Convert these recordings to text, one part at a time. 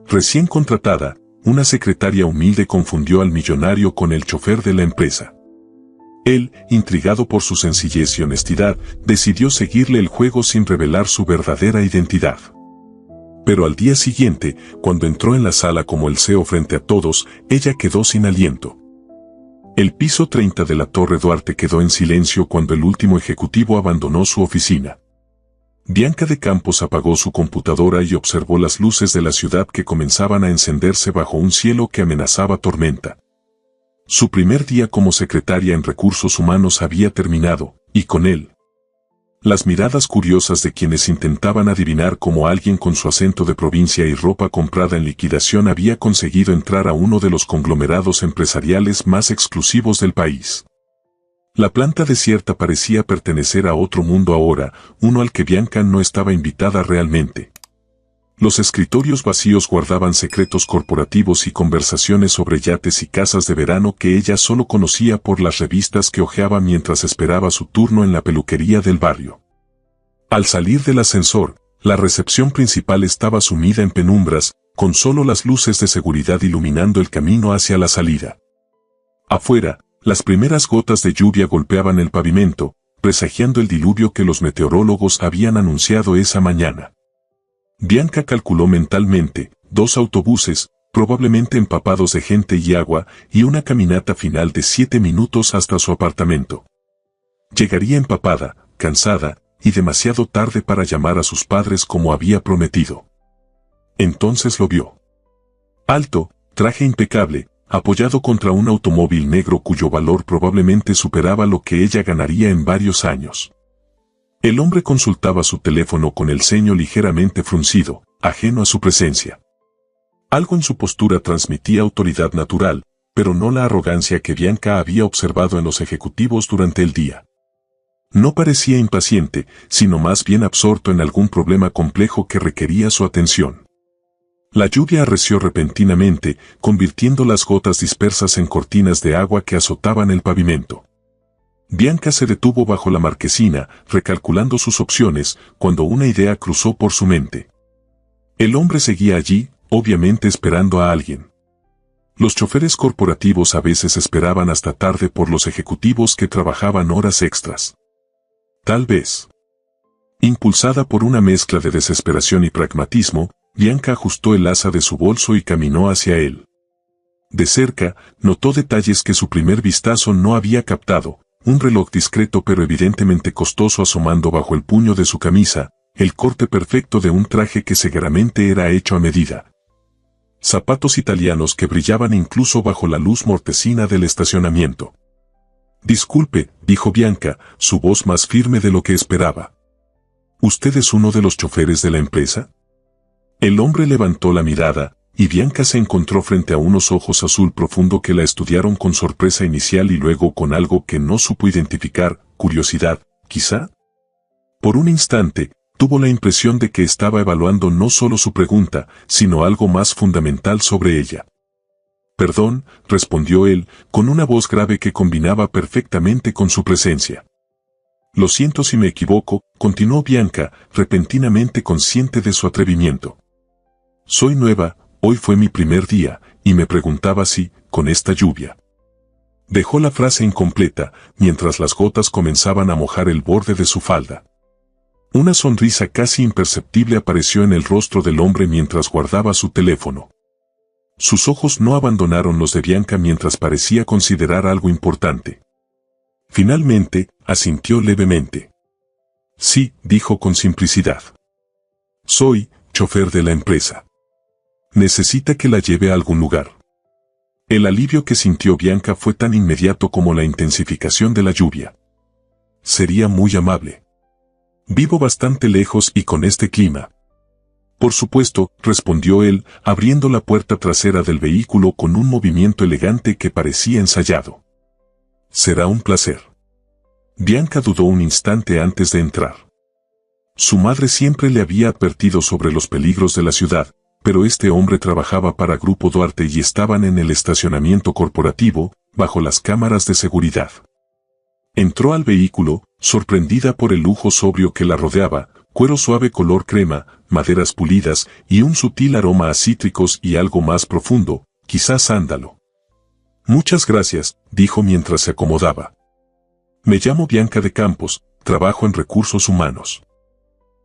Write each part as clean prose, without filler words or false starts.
Recién contratada, una secretaria humilde confundió al millonario con el chofer de la empresa. Él, intrigado por su sencillez y honestidad, decidió seguirle el juego sin revelar su verdadera identidad. Pero al día siguiente, cuando entró en la sala como el CEO frente a todos, ella quedó sin aliento. El piso 30 de la Torre Duarte quedó en silencio cuando el último ejecutivo abandonó su oficina. Bianca de Campos apagó su computadora y observó las luces de la ciudad que comenzaban a encenderse bajo un cielo que amenazaba tormenta. Su primer día como secretaria en Recursos Humanos había terminado, y con él, las miradas curiosas de quienes intentaban adivinar cómo alguien con su acento de provincia y ropa comprada en liquidación había conseguido entrar a uno de los conglomerados empresariales más exclusivos del país. La planta desierta parecía pertenecer a otro mundo ahora, uno al que Bianca no estaba invitada realmente. Los escritorios vacíos guardaban secretos corporativos y conversaciones sobre yates y casas de verano que ella solo conocía por las revistas que hojeaba mientras esperaba su turno en la peluquería del barrio. Al salir del ascensor, la recepción principal estaba sumida en penumbras, con solo las luces de seguridad iluminando el camino hacia la salida. Afuera, las primeras gotas de lluvia golpeaban el pavimento, presagiando el diluvio que los meteorólogos habían anunciado esa mañana. Bianca calculó mentalmente, 2 autobuses, probablemente empapados de gente y agua, y una caminata final de 7 minutos hasta su apartamento. Llegaría empapada, cansada, y demasiado tarde para llamar a sus padres como había prometido. Entonces lo vio. Alto, traje impecable, apoyado contra un automóvil negro cuyo valor probablemente superaba lo que ella ganaría en varios años. El hombre consultaba su teléfono con el ceño ligeramente fruncido, ajeno a su presencia. Algo en su postura transmitía autoridad natural, pero no la arrogancia que Bianca había observado en los ejecutivos durante el día. No parecía impaciente, sino más bien absorto en algún problema complejo que requería su atención. La lluvia arreció repentinamente, convirtiendo las gotas dispersas en cortinas de agua que azotaban el pavimento. Bianca se detuvo bajo la marquesina, recalculando sus opciones, cuando una idea cruzó por su mente. El hombre seguía allí, obviamente esperando a alguien. Los choferes corporativos a veces esperaban hasta tarde por los ejecutivos que trabajaban horas extras. Tal vez. Impulsada por una mezcla de desesperación y pragmatismo, Bianca ajustó el asa de su bolso y caminó hacia él. De cerca, notó detalles que su primer vistazo no había captado, un reloj discreto pero evidentemente costoso asomando bajo el puño de su camisa, el corte perfecto de un traje que seguramente era hecho a medida. Zapatos italianos que brillaban incluso bajo la luz mortecina del estacionamiento. «Disculpe», dijo Bianca, su voz más firme de lo que esperaba. «¿Usted es uno de los choferes de la empresa?» El hombre levantó la mirada, y Bianca se encontró frente a unos ojos azul profundo que la estudiaron con sorpresa inicial y luego con algo que no supo identificar, curiosidad, quizá. Por un instante, tuvo la impresión de que estaba evaluando no solo su pregunta, sino algo más fundamental sobre ella. «Perdón», respondió él, con una voz grave que combinaba perfectamente con su presencia. «Lo siento si me equivoco», continuó Bianca, repentinamente consciente de su atrevimiento. «Soy nueva, hoy fue mi primer día, y me preguntaba si, con esta lluvia». Dejó la frase incompleta, mientras las gotas comenzaban a mojar el borde de su falda. Una sonrisa casi imperceptible apareció en el rostro del hombre mientras guardaba su teléfono. Sus ojos no abandonaron los de Bianca mientras parecía considerar algo importante. Finalmente, asintió levemente. «Sí», dijo con simplicidad. «Soy chofer de la empresa. Necesita que la lleve a algún lugar». El alivio que sintió Bianca fue tan inmediato como la intensificación de la lluvia. «Sería muy amable. Vivo bastante lejos y con este clima». «Por supuesto», respondió él, abriendo la puerta trasera del vehículo con un movimiento elegante que parecía ensayado. «Será un placer». Bianca dudó un instante antes de entrar. Su madre siempre le había advertido sobre los peligros de la ciudad, pero este hombre trabajaba para Grupo Duarte y estaban en el estacionamiento corporativo, bajo las cámaras de seguridad. Entró al vehículo, sorprendida por el lujo sobrio que la rodeaba, cuero suave color crema, maderas pulidas y un sutil aroma a cítricos y algo más profundo, quizás sándalo. Muchas gracias, dijo mientras se acomodaba. Me llamo Bianca de Campos, trabajo en recursos humanos.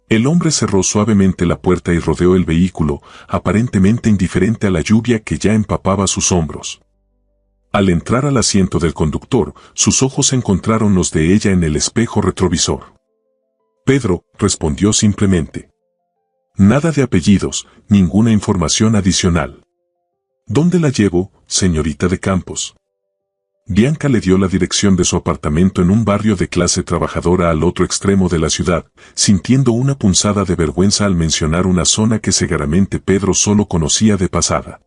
El hombre cerró suavemente la puerta y rodeó el vehículo, aparentemente indiferente a la lluvia que ya empapaba sus hombros. Al entrar al asiento del conductor, sus ojos encontraron los de ella en el espejo retrovisor. Pedro, respondió simplemente. Nada de apellidos, ninguna información adicional. ¿Dónde la llevo, señorita de Campos? Bianca le dio la dirección de su apartamento en un barrio de clase trabajadora al otro extremo de la ciudad, sintiendo una punzada de vergüenza al mencionar una zona que seguramente Pedro solo conocía de pasada.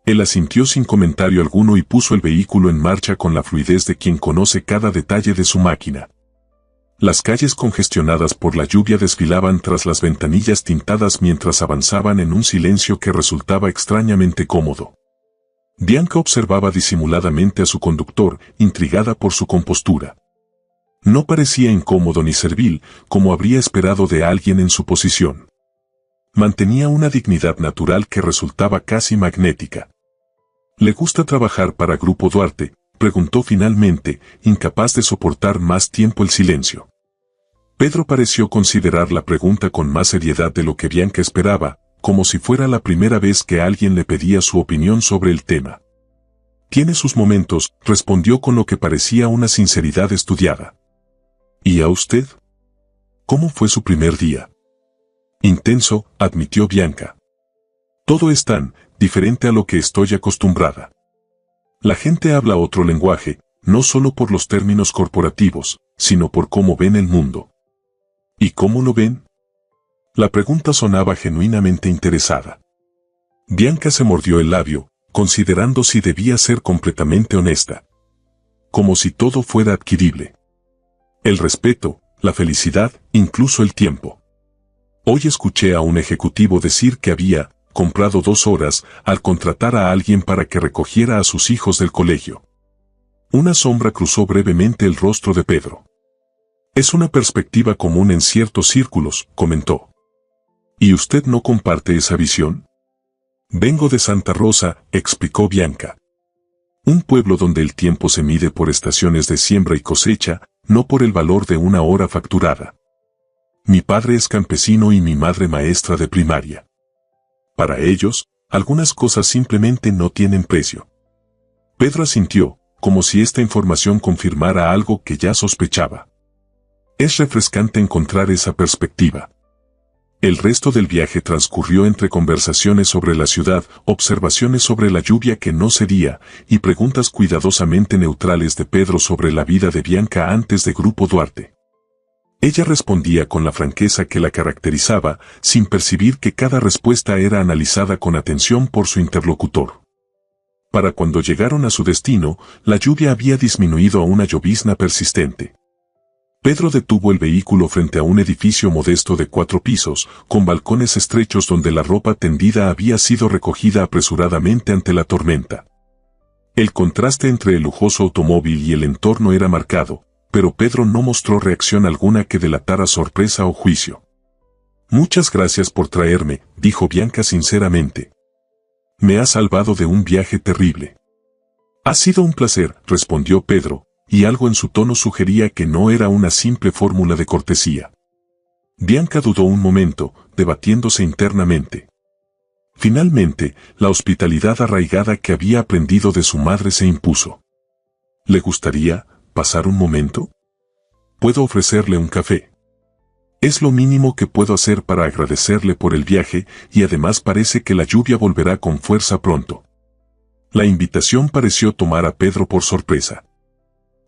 Él asintió sin comentario alguno y puso el vehículo en marcha con la fluidez de quien conoce cada detalle de su máquina. Las calles congestionadas por la lluvia desfilaban tras las ventanillas tintadas mientras avanzaban en un silencio que resultaba extrañamente cómodo. Bianca observaba disimuladamente a su conductor, intrigada por su compostura. No parecía incómodo ni servil, como habría esperado de alguien en su posición. Mantenía una dignidad natural que resultaba casi magnética. ¿Le gusta trabajar para Grupo Duarte?, preguntó finalmente, incapaz de soportar más tiempo el silencio. Pedro pareció considerar la pregunta con más seriedad de lo que Bianca esperaba, como si fuera la primera vez que alguien le pedía su opinión sobre el tema. Tiene sus momentos, respondió con lo que parecía una sinceridad estudiada. ¿Y a usted? ¿Cómo fue su primer día? Intenso, admitió Bianca. Todo es tan diferente a lo que estoy acostumbrada. La gente habla otro lenguaje, no solo por los términos corporativos, sino por cómo ven el mundo. ¿Y cómo lo ven? La pregunta sonaba genuinamente interesada. Bianca se mordió el labio, considerando si debía ser completamente honesta. Como si todo fuera adquirible. El respeto, la felicidad, incluso el tiempo. Hoy escuché a un ejecutivo decir que había comprado 2 horas al contratar a alguien para que recogiera a sus hijos del colegio. Una sombra cruzó brevemente el rostro de Pedro. Es una perspectiva común en ciertos círculos, comentó. ¿Y usted no comparte esa visión? Vengo de Santa Rosa, explicó Bianca. Un pueblo donde el tiempo se mide por estaciones de siembra y cosecha, no por el valor de una hora facturada. Mi padre es campesino y mi madre maestra de primaria. Para ellos, algunas cosas simplemente no tienen precio. Pedro asintió, como si esta información confirmara algo que ya sospechaba. Es refrescante encontrar esa perspectiva. El resto del viaje transcurrió entre conversaciones sobre la ciudad, observaciones sobre la lluvia que no cedía, y preguntas cuidadosamente neutrales de Pedro sobre la vida de Bianca antes de Grupo Duarte. Ella respondía con la franqueza que la caracterizaba, sin percibir que cada respuesta era analizada con atención por su interlocutor. Para cuando llegaron a su destino, la lluvia había disminuido a una llovizna persistente. Pedro detuvo el vehículo frente a un edificio modesto de 4 pisos, con balcones estrechos donde la ropa tendida había sido recogida apresuradamente ante la tormenta. El contraste entre el lujoso automóvil y el entorno era marcado, pero Pedro no mostró reacción alguna que delatara sorpresa o juicio. Muchas gracias por traerme, dijo Bianca sinceramente. Me ha salvado de un viaje terrible. Ha sido un placer, respondió Pedro, y algo en su tono sugería que no era una simple fórmula de cortesía. Bianca dudó un momento, debatiéndose internamente. Finalmente, la hospitalidad arraigada que había aprendido de su madre se impuso. ¿Le gustaría pasar un momento? Puedo ofrecerle un café. Es lo mínimo que puedo hacer para agradecerle por el viaje, y además parece que la lluvia volverá con fuerza pronto. La invitación pareció tomar a Pedro por sorpresa.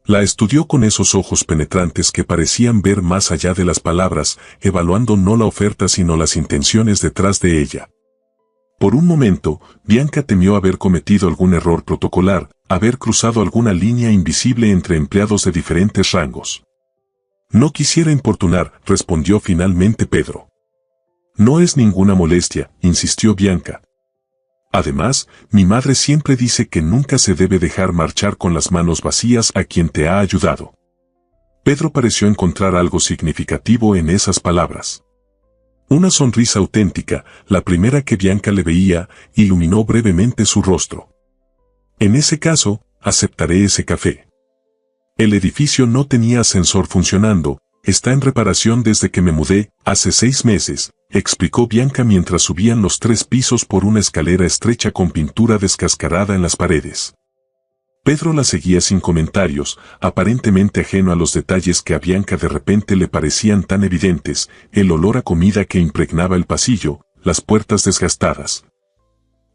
La estudió con esos ojos penetrantes que parecían ver más allá de las palabras, evaluando no la oferta sino las intenciones detrás de ella. Por un momento, Bianca temió haber cometido algún error protocolar, haber cruzado alguna línea invisible entre empleados de diferentes rangos. No quisiera importunar, respondió finalmente Pedro. No es ninguna molestia, insistió Bianca. Además, mi madre siempre dice que nunca se debe dejar marchar con las manos vacías a quien te ha ayudado. Pedro pareció encontrar algo significativo en esas palabras. Una sonrisa auténtica, la primera que Bianca le veía, iluminó brevemente su rostro. En ese caso, aceptaré ese café. El edificio no tenía ascensor funcionando, está en reparación desde que me mudé, hace 6 meses, explicó Bianca mientras subían los 3 pisos por una escalera estrecha con pintura descascarada en las paredes. Pedro la seguía sin comentarios, aparentemente ajeno a los detalles que a Bianca de repente le parecían tan evidentes, el olor a comida que impregnaba el pasillo, las puertas desgastadas.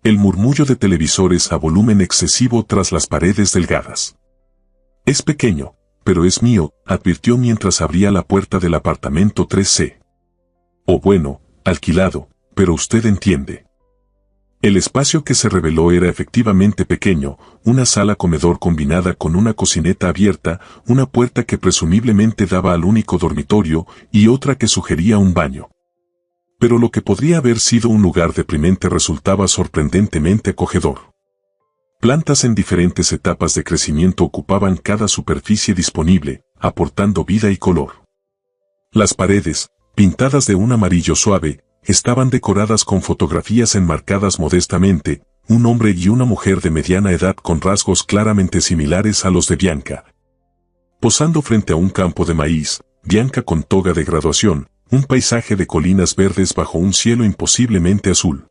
El murmullo de televisores a volumen excesivo tras las paredes delgadas. Es pequeño, pero es mío, advirtió mientras abría la puerta del apartamento 3C. O bueno, alquilado, pero usted entiende. El espacio que se reveló era efectivamente pequeño, una sala comedor combinada con una cocineta abierta, una puerta que presumiblemente daba al único dormitorio y otra que sugería un baño. Pero lo que podría haber sido un lugar deprimente resultaba sorprendentemente acogedor. Plantas en diferentes etapas de crecimiento ocupaban cada superficie disponible, aportando vida y color. Las paredes, pintadas de un amarillo suave, estaban decoradas con fotografías enmarcadas modestamente, un hombre y una mujer de mediana edad con rasgos claramente similares a los de Bianca. Posando frente a un campo de maíz, Bianca con toga de graduación, un paisaje de colinas verdes bajo un cielo imposiblemente azul.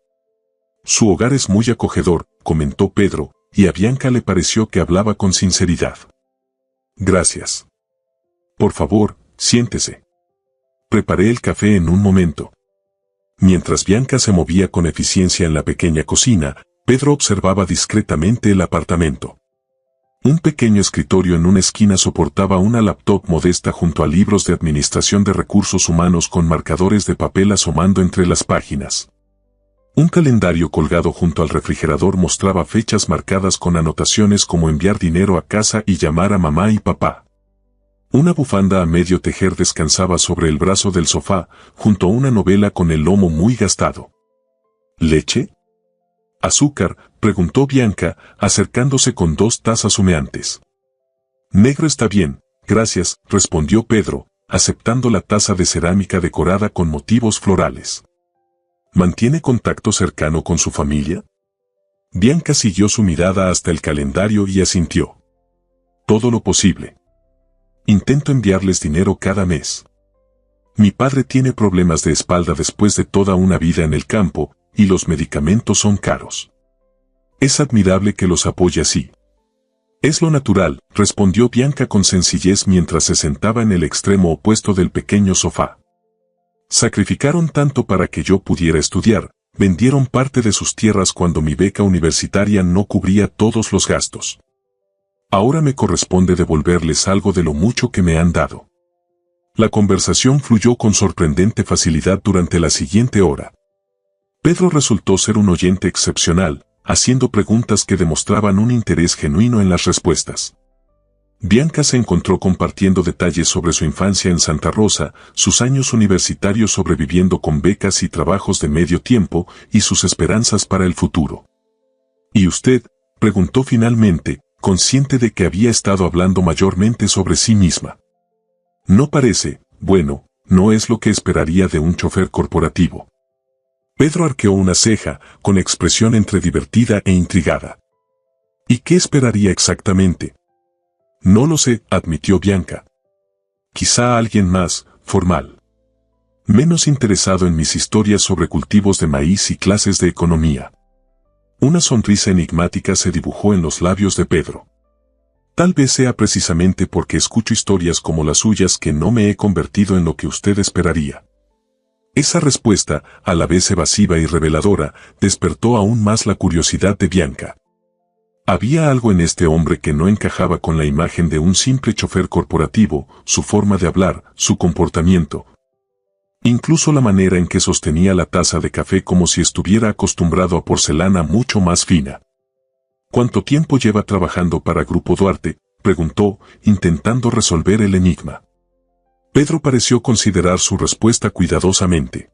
Su hogar es muy acogedor, comentó Pedro, y a Bianca le pareció que hablaba con sinceridad. Gracias. Por favor, siéntese. Preparé el café en un momento. Mientras Bianca se movía con eficiencia en la pequeña cocina, Pedro observaba discretamente el apartamento. Un pequeño escritorio en una esquina soportaba una laptop modesta junto a libros de administración de recursos humanos con marcadores de papel asomando entre las páginas. Un calendario colgado junto al refrigerador mostraba fechas marcadas con anotaciones como enviar dinero a casa y llamar a mamá y papá. Una bufanda a medio tejer descansaba sobre el brazo del sofá, junto a una novela con el lomo muy gastado. ¿Leche? ¿Azúcar?, preguntó Bianca, acercándose con 2 tazas humeantes. Negro está bien, gracias, respondió Pedro, aceptando la taza de cerámica decorada con motivos florales. ¿Mantiene contacto cercano con su familia? Bianca siguió su mirada hasta el calendario y asintió. Todo lo posible. Intento enviarles dinero cada mes. Mi padre tiene problemas de espalda después de toda una vida en el campo, y los medicamentos son caros. Es admirable que los apoye así. Es lo natural, respondió Bianca con sencillez mientras se sentaba en el extremo opuesto del pequeño sofá. Sacrificaron tanto para que yo pudiera estudiar, vendieron parte de sus tierras cuando mi beca universitaria no cubría todos los gastos. Ahora me corresponde devolverles algo de lo mucho que me han dado. La conversación fluyó con sorprendente facilidad durante la siguiente hora. Pedro resultó ser un oyente excepcional, haciendo preguntas que demostraban un interés genuino en las respuestas. Bianca se encontró compartiendo detalles sobre su infancia en Santa Rosa, sus años universitarios sobreviviendo con becas y trabajos de medio tiempo, y sus esperanzas para el futuro. ¿Y usted?, preguntó finalmente, consciente de que había estado hablando mayormente sobre sí misma. No parece, bueno, no es lo que esperaría de un chofer corporativo. Pedro arqueó una ceja, con expresión entre divertida e intrigada. ¿Y qué esperaría exactamente? No lo sé, admitió Bianca. Quizá alguien más, formal. Menos interesado en mis historias sobre cultivos de maíz y clases de economía. Una sonrisa enigmática se dibujó en los labios de Pedro. Tal vez sea precisamente porque escucho historias como las suyas que no me he convertido en lo que usted esperaría. Esa respuesta, a la vez evasiva y reveladora, despertó aún más la curiosidad de Bianca. Había algo en este hombre que no encajaba con la imagen de un simple chofer corporativo, su forma de hablar, su comportamiento. Incluso la manera en que sostenía la taza de café como si estuviera acostumbrado a porcelana mucho más fina. ¿Cuánto tiempo lleva trabajando para Grupo Duarte?, preguntó, intentando resolver el enigma. Pedro pareció considerar su respuesta cuidadosamente.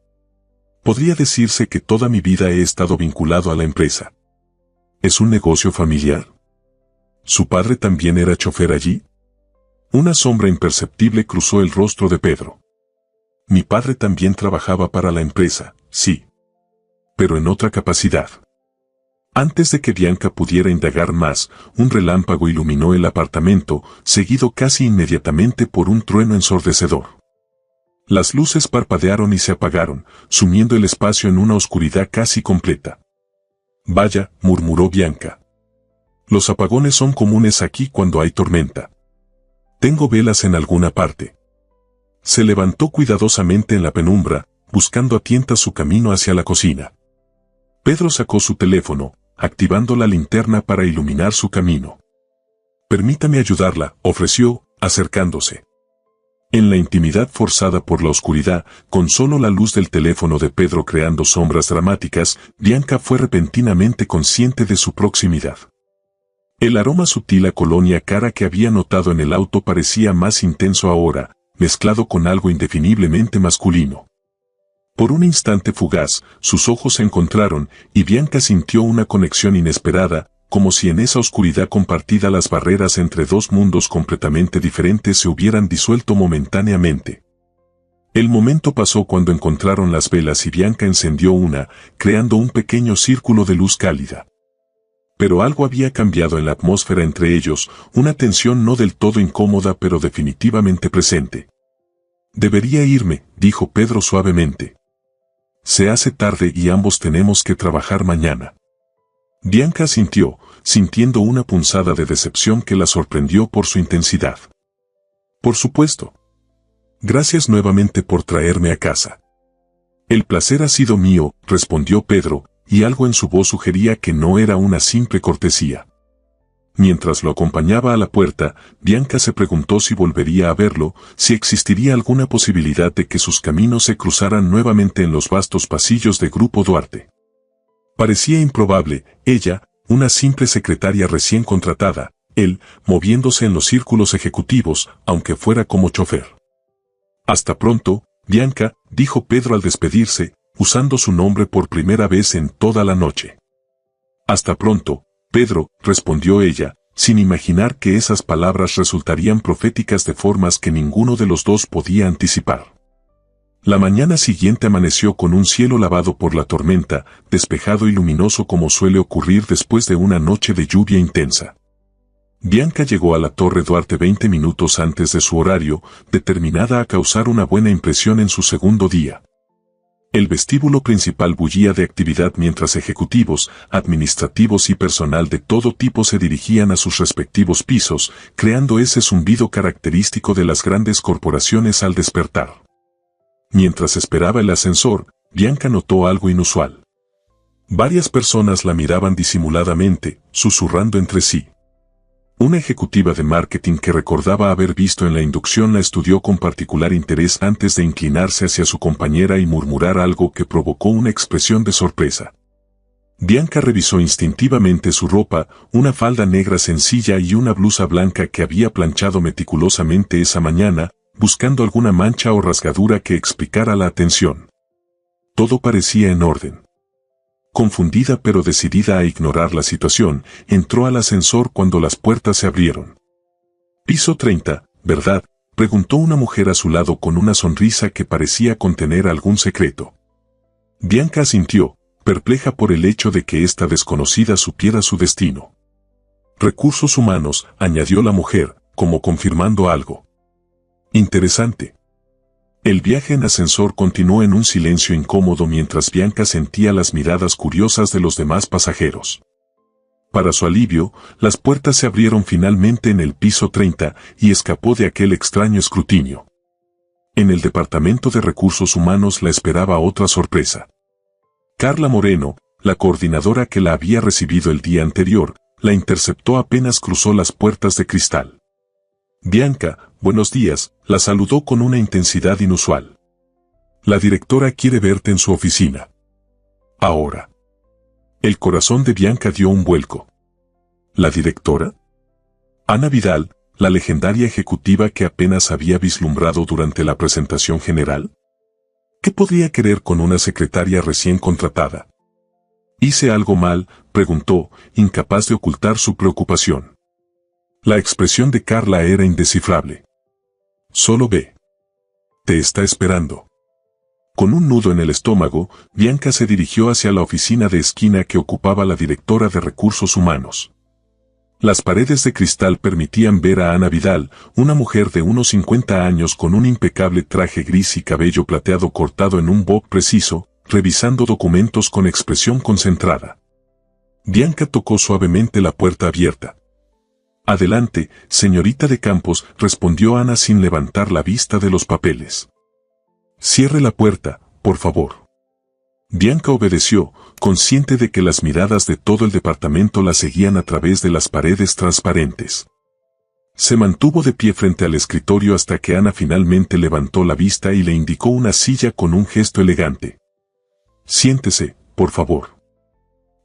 Podría decirse que toda mi vida he estado vinculado a la empresa. ¿Es un negocio familiar? ¿Su padre también era chofer allí? Una sombra imperceptible cruzó el rostro de Pedro. Mi padre también trabajaba para la empresa, sí. Pero en otra capacidad. Antes de que Bianca pudiera indagar más, un relámpago iluminó el apartamento, seguido casi inmediatamente por un trueno ensordecedor. Las luces parpadearon y se apagaron, sumiendo el espacio en una oscuridad casi completa. Vaya, murmuró Bianca. Los apagones son comunes aquí cuando hay tormenta. Tengo velas en alguna parte. Se levantó cuidadosamente en la penumbra, buscando a tientas su camino hacia la cocina. Pedro sacó su teléfono, activando la linterna para iluminar su camino. Permítame ayudarla, ofreció, acercándose. En la intimidad forzada por la oscuridad, con solo la luz del teléfono de Pedro creando sombras dramáticas, Bianca fue repentinamente consciente de su proximidad. El aroma sutil a colonia cara que había notado en el auto parecía más intenso ahora, mezclado con algo indefiniblemente masculino. Por un instante fugaz, sus ojos se encontraron, y Bianca sintió una conexión inesperada, como si en esa oscuridad compartida las barreras entre dos mundos completamente diferentes se hubieran disuelto momentáneamente. El momento pasó cuando encontraron las velas y Bianca encendió una, creando un pequeño círculo de luz cálida. Pero algo había cambiado en la atmósfera entre ellos, una tensión no del todo incómoda pero definitivamente presente. Debería irme, dijo Pedro suavemente. Se hace tarde y ambos tenemos que trabajar mañana. Bianca asintió, sintiendo una punzada de decepción que la sorprendió por su intensidad. Por supuesto. Gracias nuevamente por traerme a casa. El placer ha sido mío, respondió Pedro, y algo en su voz sugería que no era una simple cortesía. Mientras lo acompañaba a la puerta, Bianca se preguntó si volvería a verlo, si existiría alguna posibilidad de que sus caminos se cruzaran nuevamente en los vastos pasillos de Grupo Duarte. Parecía improbable, ella, una simple secretaria recién contratada, él, moviéndose en los círculos ejecutivos, aunque fuera como chofer. Hasta pronto, Bianca, dijo Pedro al despedirse, usando su nombre por primera vez en toda la noche. Hasta pronto, Pedro, respondió ella, sin imaginar que esas palabras resultarían proféticas de formas que ninguno de los dos podía anticipar. La mañana siguiente amaneció con un cielo lavado por la tormenta, despejado y luminoso como suele ocurrir después de una noche de lluvia intensa. Bianca llegó a la Torre Duarte 20 minutos antes de su horario, determinada a causar una buena impresión en su segundo día. El vestíbulo principal bullía de actividad mientras ejecutivos, administrativos y personal de todo tipo se dirigían a sus respectivos pisos, creando ese zumbido característico de las grandes corporaciones al despertar. Mientras esperaba el ascensor, Bianca notó algo inusual. Varias personas la miraban disimuladamente, susurrando entre sí. Una ejecutiva de marketing que recordaba haber visto en la inducción la estudió con particular interés antes de inclinarse hacia su compañera y murmurar algo que provocó una expresión de sorpresa. Bianca revisó instintivamente su ropa, una falda negra sencilla y una blusa blanca que había planchado meticulosamente esa mañana, buscando alguna mancha o rasgadura que explicara la atención. Todo parecía en orden. Confundida pero decidida a ignorar la situación, entró al ascensor cuando las puertas se abrieron. Piso 30, ¿verdad?, preguntó una mujer a su lado con una sonrisa que parecía contener algún secreto. Bianca asintió, perpleja por el hecho de que esta desconocida supiera su destino. Recursos humanos, añadió la mujer, como confirmando algo. Interesante. El viaje en ascensor continuó en un silencio incómodo mientras Bianca sentía las miradas curiosas de los demás pasajeros. Para su alivio, las puertas se abrieron finalmente en el piso 30 y escapó de aquel extraño escrutinio. En el departamento de recursos humanos la esperaba otra sorpresa. Carla Moreno, la coordinadora que la había recibido el día anterior, la interceptó apenas cruzó las puertas de cristal. Bianca, buenos días, la saludó con una intensidad inusual. La directora quiere verte en su oficina. Ahora. El corazón de Bianca dio un vuelco. ¿La directora? Ana Vidal, la legendaria ejecutiva que apenas había vislumbrado durante la presentación general. ¿Qué podría querer con una secretaria recién contratada? ¿Hice algo mal?, preguntó, incapaz de ocultar su preocupación. La expresión de Carla era indescifrable. Solo ve. Te está esperando. Con un nudo en el estómago, Bianca se dirigió hacia la oficina de esquina que ocupaba la directora de Recursos Humanos. Las paredes de cristal permitían ver a Ana Vidal, una mujer de unos 50 años con un impecable traje gris y cabello plateado cortado en un bob preciso, revisando documentos con expresión concentrada. Bianca tocó suavemente la puerta abierta. «Adelante, señorita de Campos», respondió Ana sin levantar la vista de los papeles. «Cierre la puerta, por favor». Bianca obedeció, consciente de que las miradas de todo el departamento la seguían a través de las paredes transparentes. Se mantuvo de pie frente al escritorio hasta que Ana finalmente levantó la vista y le indicó una silla con un gesto elegante. «Siéntese, por favor».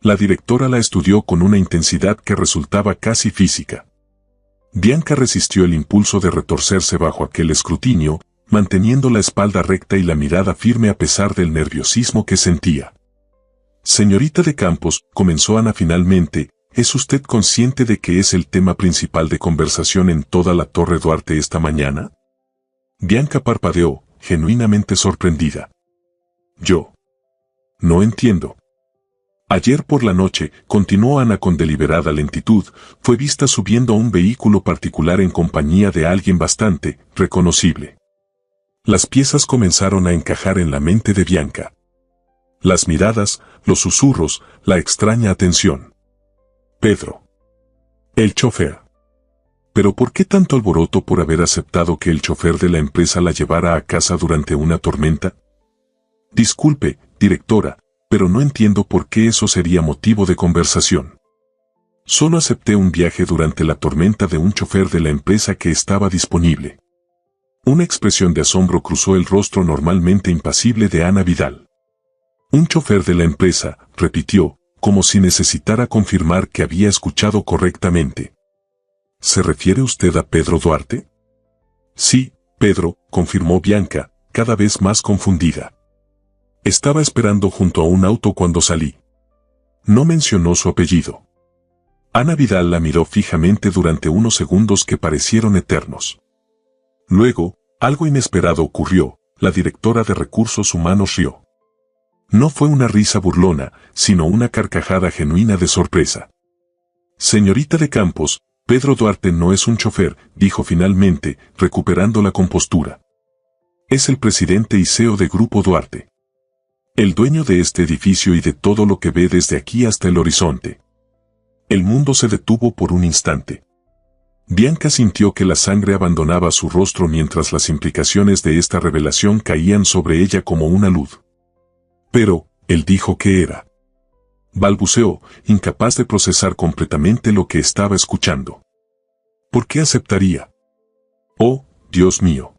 La directora la estudió con una intensidad que resultaba casi física. Bianca resistió el impulso de retorcerse bajo aquel escrutinio, manteniendo la espalda recta y la mirada firme a pesar del nerviosismo que sentía. «Señorita de Campos», comenzó Ana finalmente, «¿es usted consciente de que es el tema principal de conversación en toda la Torre Duarte esta mañana?» Bianca parpadeó, genuinamente sorprendida. «Yo no entiendo». Ayer por la noche, continuó Ana con deliberada lentitud, fue vista subiendo a un vehículo particular en compañía de alguien bastante reconocible. Las piezas comenzaron a encajar en la mente de Bianca. Las miradas, los susurros, la extraña atención. Pedro. El chofer. ¿Pero por qué tanto alboroto por haber aceptado que el chofer de la empresa la llevara a casa durante una tormenta? Disculpe, directora, pero no entiendo por qué eso sería motivo de conversación. Solo acepté un viaje durante la tormenta de un chofer de la empresa que estaba disponible. Una expresión de asombro cruzó el rostro normalmente impasible de Ana Vidal. «Un chofer de la empresa», repitió, como si necesitara confirmar que había escuchado correctamente. «¿Se refiere usted a Pedro Duarte?» «Sí, Pedro», confirmó Bianca, cada vez más confundida. «Estaba esperando junto a un auto cuando salí». No mencionó su apellido. Ana Vidal la miró fijamente durante unos segundos que parecieron eternos. Luego, algo inesperado ocurrió, la directora de Recursos Humanos rió. No fue una risa burlona, sino una carcajada genuina de sorpresa. «Señorita de Campos, Pedro Duarte no es un chofer», dijo finalmente, recuperando la compostura. «Es el presidente y CEO de Grupo Duarte. El dueño de este edificio y de todo lo que ve desde aquí hasta el horizonte». El mundo se detuvo por un instante. Bianca sintió que la sangre abandonaba su rostro mientras las implicaciones de esta revelación caían sobre ella como una luz. «Pero, él dijo que era». Balbuceó, incapaz de procesar completamente lo que estaba escuchando. ¿Por qué aceptaría? «Oh, Dios mío».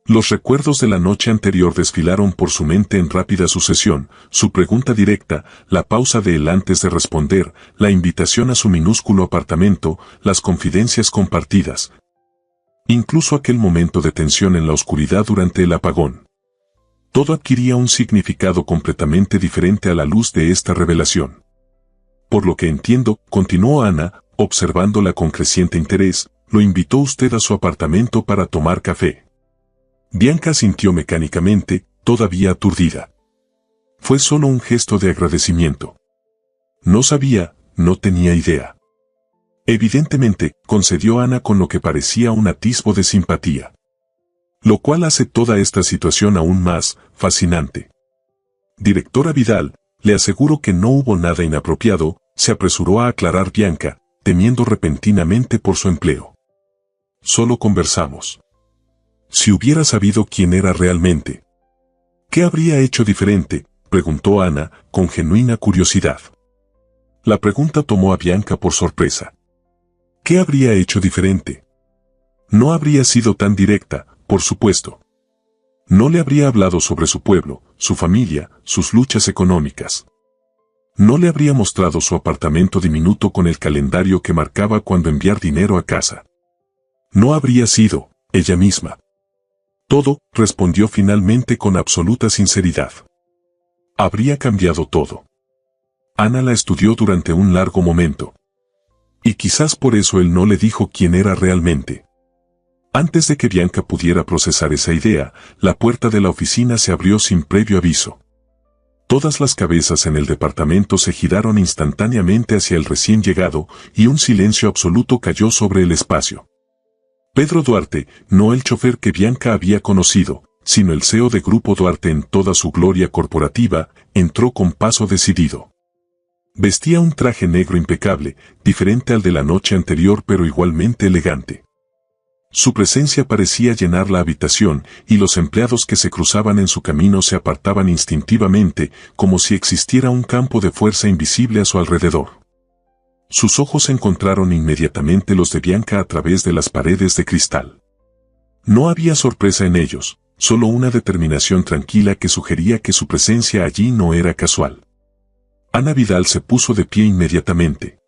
Los recuerdos de la noche anterior desfilaron por su mente en rápida sucesión, su pregunta directa, la pausa de él antes de responder, la invitación a su minúsculo apartamento, las confidencias compartidas. Incluso aquel momento de tensión en la oscuridad durante el apagón. Todo adquiría un significado completamente diferente a la luz de esta revelación. «Por lo que entiendo», continuó Ana, observándola con creciente interés, «lo invitó usted a su apartamento para tomar café». Bianca sintió mecánicamente, todavía aturdida. Fue solo un gesto de agradecimiento. No sabía, no tenía idea. Evidentemente, concedió Ana con lo que parecía un atisbo de simpatía. Lo cual hace toda esta situación aún más fascinante. «Directora Vidal, le aseguro que no hubo nada inapropiado», se apresuró a aclarar Bianca, temiendo repentinamente por su empleo. «Solo conversamos». Si hubiera sabido quién era realmente. ¿Qué habría hecho diferente?, preguntó Ana, con genuina curiosidad. La pregunta tomó a Bianca por sorpresa. ¿Qué habría hecho diferente? No habría sido tan directa, por supuesto. No le habría hablado sobre su pueblo, su familia, sus luchas económicas. No le habría mostrado su apartamento diminuto con el calendario que marcaba cuándo enviar dinero a casa. No habría sido ella misma. Todo, respondió finalmente con absoluta sinceridad. Habría cambiado todo. Ana la estudió durante un largo momento. Y quizás por eso él no le dijo quién era realmente. Antes de que Bianca pudiera procesar esa idea, la puerta de la oficina se abrió sin previo aviso. Todas las cabezas en el departamento se giraron instantáneamente hacia el recién llegado, y un silencio absoluto cayó sobre el espacio. Pedro Duarte, no el chofer que Bianca había conocido, sino el CEO de Grupo Duarte en toda su gloria corporativa, entró con paso decidido. Vestía un traje negro impecable, diferente al de la noche anterior pero igualmente elegante. Su presencia parecía llenar la habitación, y los empleados que se cruzaban en su camino se apartaban instintivamente, como si existiera un campo de fuerza invisible a su alrededor. Sus ojos encontraron inmediatamente los de Bianca a través de las paredes de cristal. No había sorpresa en ellos, solo una determinación tranquila que sugería que su presencia allí no era casual. Ana Vidal se puso de pie inmediatamente.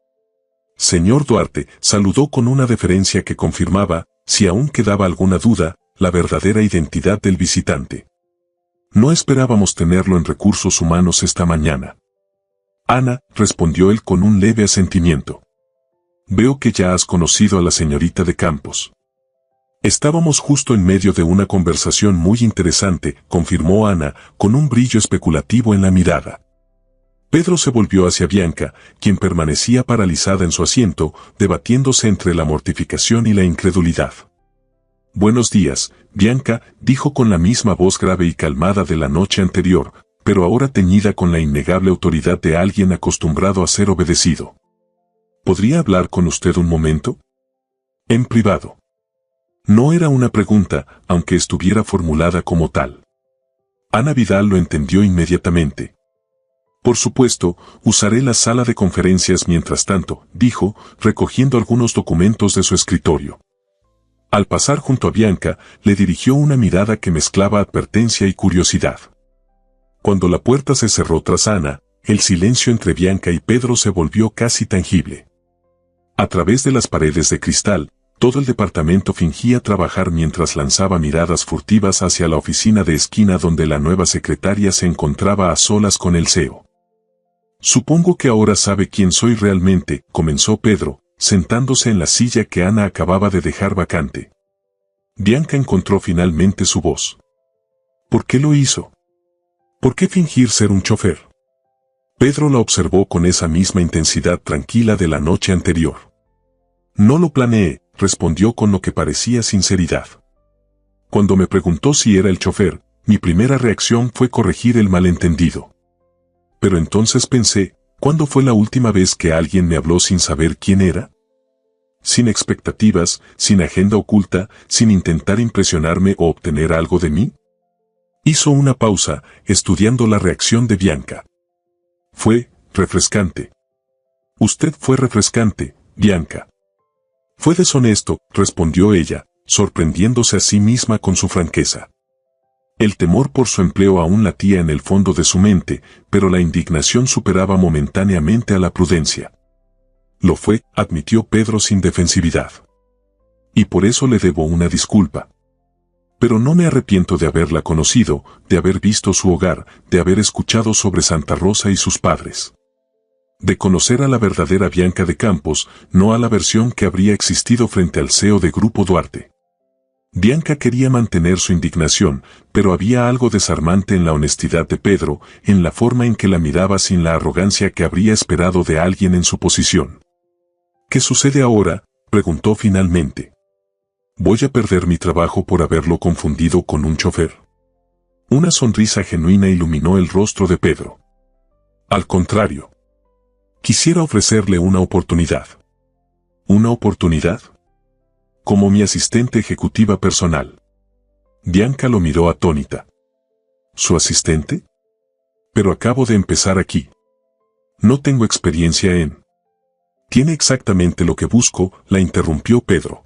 Señor Duarte, saludó con una deferencia que confirmaba, si aún quedaba alguna duda, la verdadera identidad del visitante. No esperábamos tenerlo en recursos humanos esta mañana. Ana, respondió él con un leve asentimiento. Veo que ya has conocido a la señorita de Campos. Estábamos justo en medio de una conversación muy interesante, confirmó Ana, con un brillo especulativo en la mirada. Pedro se volvió hacia Bianca, quien permanecía paralizada en su asiento, debatiéndose entre la mortificación y la incredulidad. Buenos días, Bianca, dijo con la misma voz grave y calmada de la noche anterior, pero ahora teñida con la innegable autoridad de alguien acostumbrado a ser obedecido. ¿Podría hablar con usted un momento? En privado. No era una pregunta, aunque estuviera formulada como tal. Ana Vidal lo entendió inmediatamente. Por supuesto, usaré la sala de conferencias mientras tanto, dijo, recogiendo algunos documentos de su escritorio. Al pasar junto a Bianca, le dirigió una mirada que mezclaba advertencia y curiosidad. Cuando la puerta se cerró tras Ana, el silencio entre Bianca y Pedro se volvió casi tangible. A través de las paredes de cristal, todo el departamento fingía trabajar mientras lanzaba miradas furtivas hacia la oficina de esquina donde la nueva secretaria se encontraba a solas con el CEO. Supongo que ahora sabe quién soy realmente, comenzó Pedro, sentándose en la silla que Ana acababa de dejar vacante. Bianca encontró finalmente su voz. ¿Por qué lo hizo? ¿Por qué fingir ser un chofer? Pedro la observó con esa misma intensidad tranquila de la noche anterior. No lo planeé, respondió con lo que parecía sinceridad. Cuando me preguntó si era el chofer, mi primera reacción fue corregir el malentendido. Pero entonces pensé, ¿cuándo fue la última vez que alguien me habló sin saber quién era? Sin expectativas, sin agenda oculta, sin intentar impresionarme o obtener algo de mí. Hizo una pausa, estudiando la reacción de Bianca. Fue refrescante. Usted fue refrescante, Bianca. Fue deshonesto, respondió ella, sorprendiéndose a sí misma con su franqueza. El temor por su empleo aún latía en el fondo de su mente, pero la indignación superaba momentáneamente a la prudencia. Lo fue, admitió Pedro sin defensividad. Y por eso le debo una disculpa. Pero no me arrepiento de haberla conocido, de haber visto su hogar, de haber escuchado sobre Santa Rosa y sus padres. De conocer a la verdadera Bianca de Campos, no a la versión que habría existido frente al CEO de Grupo Duarte. Bianca quería mantener su indignación, pero había algo desarmante en la honestidad de Pedro, en la forma en que la miraba sin la arrogancia que habría esperado de alguien en su posición. ¿Qué sucede ahora?, preguntó finalmente. ¿Voy a perder mi trabajo por haberlo confundido con un chofer? Una sonrisa genuina iluminó el rostro de Pedro. Al contrario. Quisiera ofrecerle una oportunidad. ¿Una oportunidad? Como mi asistente ejecutiva personal. Bianca lo miró atónita. ¿Su asistente? Pero acabo de empezar aquí. No tengo experiencia en... Tiene exactamente lo que busco, la interrumpió Pedro.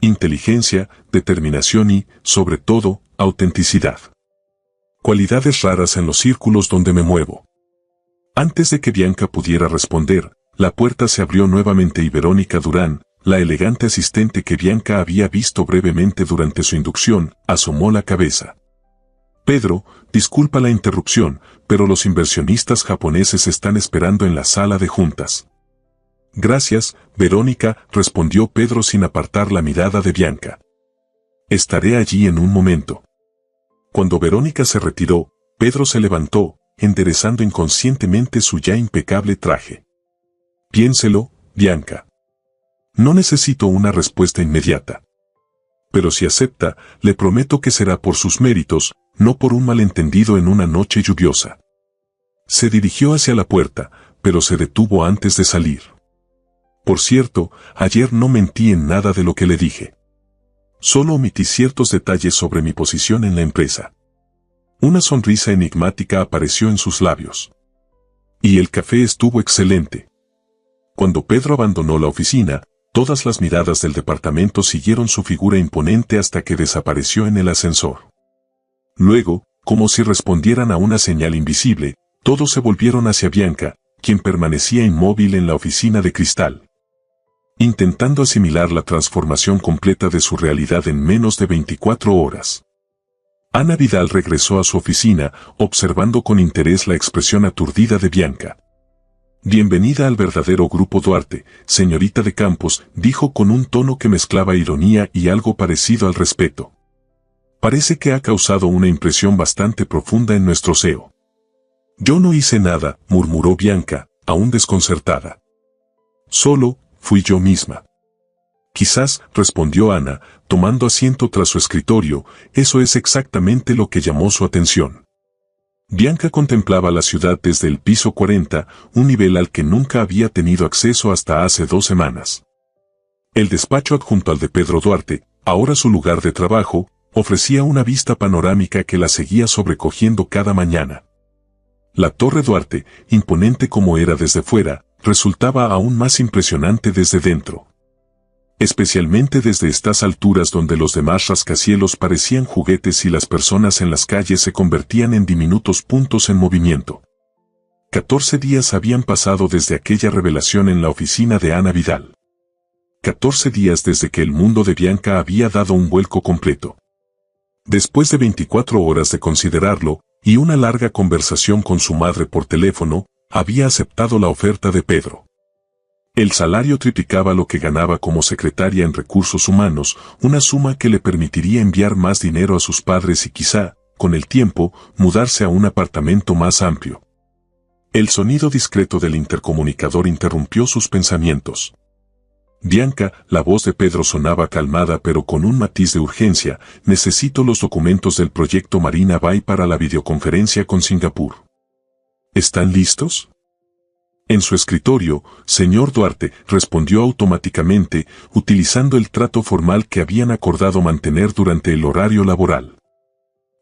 Inteligencia, determinación y, sobre todo, autenticidad. Cualidades raras en los círculos donde me muevo. Antes de que Bianca pudiera responder, la puerta se abrió nuevamente y Verónica Durán, la elegante asistente que Bianca había visto brevemente durante su inducción, asomó la cabeza. Pedro, disculpa la interrupción, pero los inversionistas japoneses están esperando en la sala de juntas. Gracias, Verónica, respondió Pedro sin apartar la mirada de Bianca. Estaré allí en un momento. Cuando Verónica se retiró, Pedro se levantó, enderezando inconscientemente su ya impecable traje. Piénselo, Bianca. No necesito una respuesta inmediata. Pero si acepta, le prometo que será por sus méritos, no por un malentendido en una noche lluviosa. Se dirigió hacia la puerta, pero se detuvo antes de salir. Por cierto, ayer no mentí en nada de lo que le dije. Solo omití ciertos detalles sobre mi posición en la empresa. Una sonrisa enigmática apareció en sus labios. Y el café estuvo excelente. Cuando Pedro abandonó la oficina, todas las miradas del departamento siguieron su figura imponente hasta que desapareció en el ascensor. Luego, como si respondieran a una señal invisible, todos se volvieron hacia Bianca, quien permanecía inmóvil en la oficina de cristal, intentando asimilar la transformación completa de su realidad en menos de 24 horas. Ana Vidal regresó a su oficina, observando con interés la expresión aturdida de Bianca. Bienvenida al verdadero Grupo Duarte, señorita de Campos, dijo con un tono que mezclaba ironía y algo parecido al respeto. Parece que ha causado una impresión bastante profunda en nuestro CEO. Yo no hice nada, murmuró Bianca, aún desconcertada. Solo, fui yo misma. Quizás, respondió Ana, tomando asiento tras su escritorio, eso es exactamente lo que llamó su atención. Bianca contemplaba la ciudad desde el piso 40, un nivel al que nunca había tenido acceso hasta hace 2 semanas. El despacho adjunto al de Pedro Duarte, ahora su lugar de trabajo, ofrecía una vista panorámica que la seguía sobrecogiendo cada mañana. La Torre Duarte, imponente como era desde fuera, resultaba aún más impresionante desde dentro. Especialmente desde estas alturas donde los demás rascacielos parecían juguetes y las personas en las calles se convertían en diminutos puntos en movimiento. 14 días habían pasado desde aquella revelación en la oficina de Ana Vidal. 14 días desde que el mundo de Bianca había dado un vuelco completo. Después de 24 horas de considerarlo, y una larga conversación con su madre por teléfono, había aceptado la oferta de Pedro. El salario triplicaba lo que ganaba como secretaria en recursos humanos, una suma que le permitiría enviar más dinero a sus padres y quizá, con el tiempo, mudarse a un apartamento más amplio. El sonido discreto del intercomunicador interrumpió sus pensamientos. Bianca, la voz de Pedro sonaba calmada pero con un matiz de urgencia, necesito los documentos del proyecto Marina Bay para la videoconferencia con Singapur. ¿Están listos? En su escritorio, señor Duarte, respondió automáticamente, utilizando el trato formal que habían acordado mantener durante el horario laboral.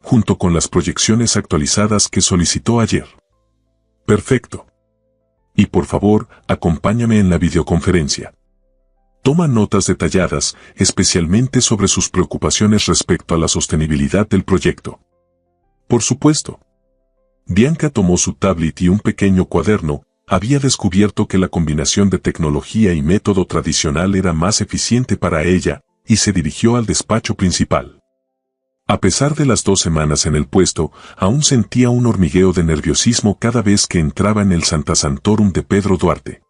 Junto con las proyecciones actualizadas que solicitó ayer. Perfecto. Y por favor, acompáñame en la videoconferencia. Toma notas detalladas, especialmente sobre sus preocupaciones respecto a la sostenibilidad del proyecto. Por supuesto. Bianca tomó su tablet y un pequeño cuaderno. Había descubierto que la combinación de tecnología y método tradicional era más eficiente para ella, y se dirigió al despacho principal. A pesar de las 2 semanas en el puesto, aún sentía un hormigueo de nerviosismo cada vez que entraba en el Santa Santorum de Pedro Duarte.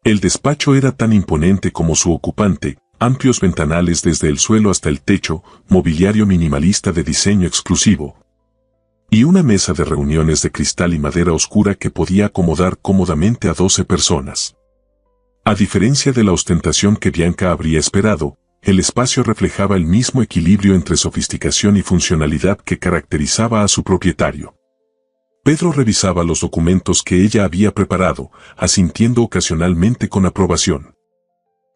El despacho era tan imponente como su ocupante, amplios ventanales desde el suelo hasta el techo, mobiliario minimalista de diseño exclusivo. Y una mesa de reuniones de cristal y madera oscura que podía acomodar cómodamente a 12 personas. A diferencia de la ostentación que Bianca habría esperado, el espacio reflejaba el mismo equilibrio entre sofisticación y funcionalidad que caracterizaba a su propietario. Pedro revisaba los documentos que ella había preparado, asintiendo ocasionalmente con aprobación.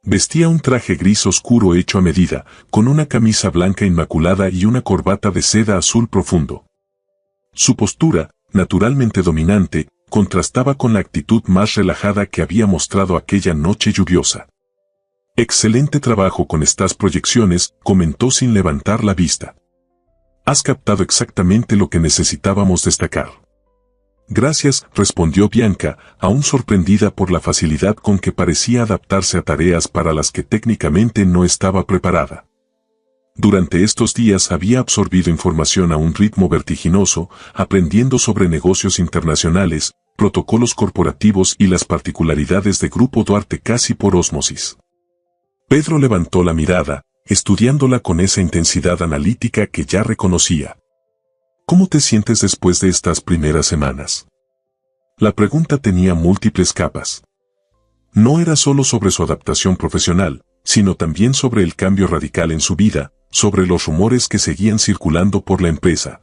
Vestía un traje gris oscuro hecho a medida, con una camisa blanca inmaculada y una corbata de seda azul profundo. Su postura, naturalmente dominante, contrastaba con la actitud más relajada que había mostrado aquella noche lluviosa. Excelente trabajo con estas proyecciones, comentó sin levantar la vista. Has captado exactamente lo que necesitábamos destacar. Gracias, respondió Bianca, aún sorprendida por la facilidad con que parecía adaptarse a tareas para las que técnicamente no estaba preparada. Durante estos días había absorbido información a un ritmo vertiginoso, aprendiendo sobre negocios internacionales, protocolos corporativos y las particularidades de Grupo Duarte casi por ósmosis. Pedro levantó la mirada, estudiándola con esa intensidad analítica que ya reconocía. ¿Cómo te sientes después de estas primeras semanas? La pregunta tenía múltiples capas. No era solo sobre su adaptación profesional, sino también sobre el cambio radical en su vida, sobre los rumores que seguían circulando por la empresa,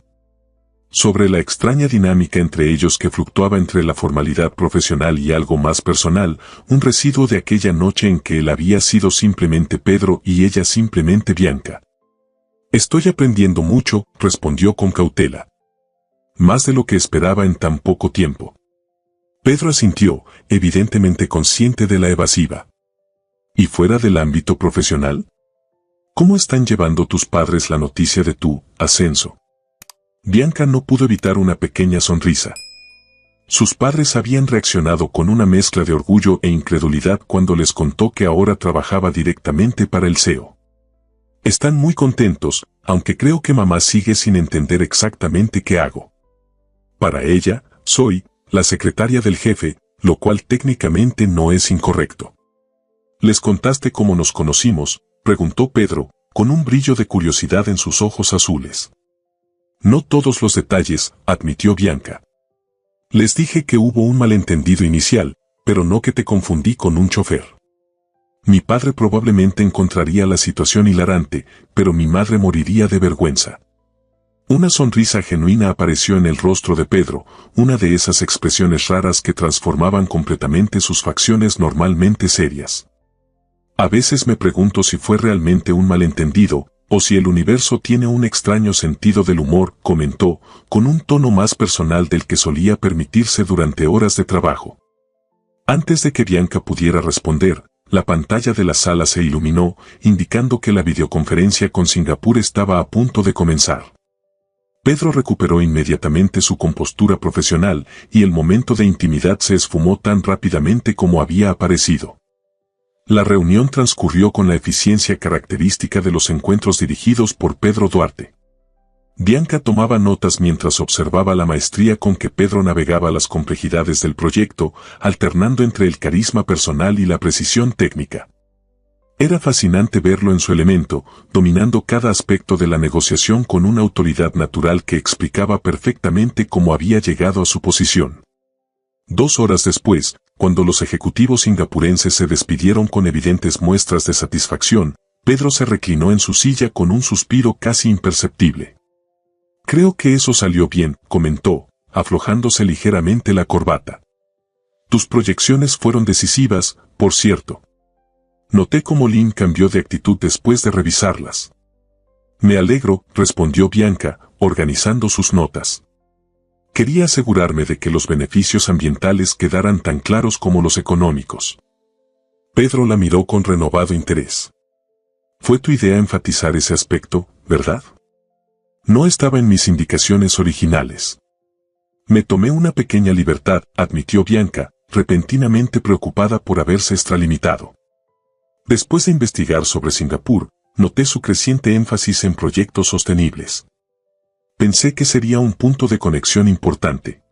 sobre la extraña dinámica entre ellos que fluctuaba entre la formalidad profesional y algo más personal, un residuo de aquella noche en que él había sido simplemente Pedro y ella simplemente Bianca. Estoy aprendiendo mucho, respondió con cautela. Más de lo que esperaba en tan poco tiempo. Pedro asintió, evidentemente consciente de la evasiva. ¿Y fuera del ámbito profesional? ¿Cómo están llevando tus padres la noticia de tu ascenso? Bianca no pudo evitar una pequeña sonrisa. Sus padres habían reaccionado con una mezcla de orgullo e incredulidad cuando les contó que ahora trabajaba directamente para el CEO. Están muy contentos, aunque creo que mamá sigue sin entender exactamente qué hago. Para ella, soy la secretaria del jefe, lo cual técnicamente no es incorrecto. ¿Les contaste cómo nos conocimos?, preguntó Pedro, con un brillo de curiosidad en sus ojos azules. No todos los detalles, admitió Bianca. Les dije que hubo un malentendido inicial, pero no que te confundí con un chofer. Mi padre probablemente encontraría la situación hilarante, pero mi madre moriría de vergüenza. Una sonrisa genuina apareció en el rostro de Pedro, una de esas expresiones raras que transformaban completamente sus facciones normalmente serias. A veces me pregunto si fue realmente un malentendido, o si el universo tiene un extraño sentido del humor, comentó, con un tono más personal del que solía permitirse durante horas de trabajo. Antes de que Bianca pudiera responder, la pantalla de la sala se iluminó, indicando que la videoconferencia con Singapur estaba a punto de comenzar. Pedro recuperó inmediatamente su compostura profesional, y el momento de intimidad se esfumó tan rápidamente como había aparecido. La reunión transcurrió con la eficiencia característica de los encuentros dirigidos por Pedro Duarte. Bianca tomaba notas mientras observaba la maestría con que Pedro navegaba las complejidades del proyecto, alternando entre el carisma personal y la precisión técnica. Era fascinante verlo en su elemento, dominando cada aspecto de la negociación con una autoridad natural que explicaba perfectamente cómo había llegado a su posición. 2 horas después, cuando los ejecutivos singapurenses se despidieron con evidentes muestras de satisfacción, Pedro se reclinó en su silla con un suspiro casi imperceptible. Creo que eso salió bien, comentó, aflojándose ligeramente la corbata. Tus proyecciones fueron decisivas, por cierto. Noté cómo Lynn cambió de actitud después de revisarlas. Me alegro, respondió Bianca, organizando sus notas. Quería asegurarme de que los beneficios ambientales quedaran tan claros como los económicos. Pedro la miró con renovado interés. Fue tu idea enfatizar ese aspecto, ¿verdad? No estaba en mis indicaciones originales. Me tomé una pequeña libertad, admitió Bianca, repentinamente preocupada por haberse extralimitado. Después de investigar sobre Singapur, noté su creciente énfasis en proyectos sostenibles. Pensé que sería un punto de conexión importante.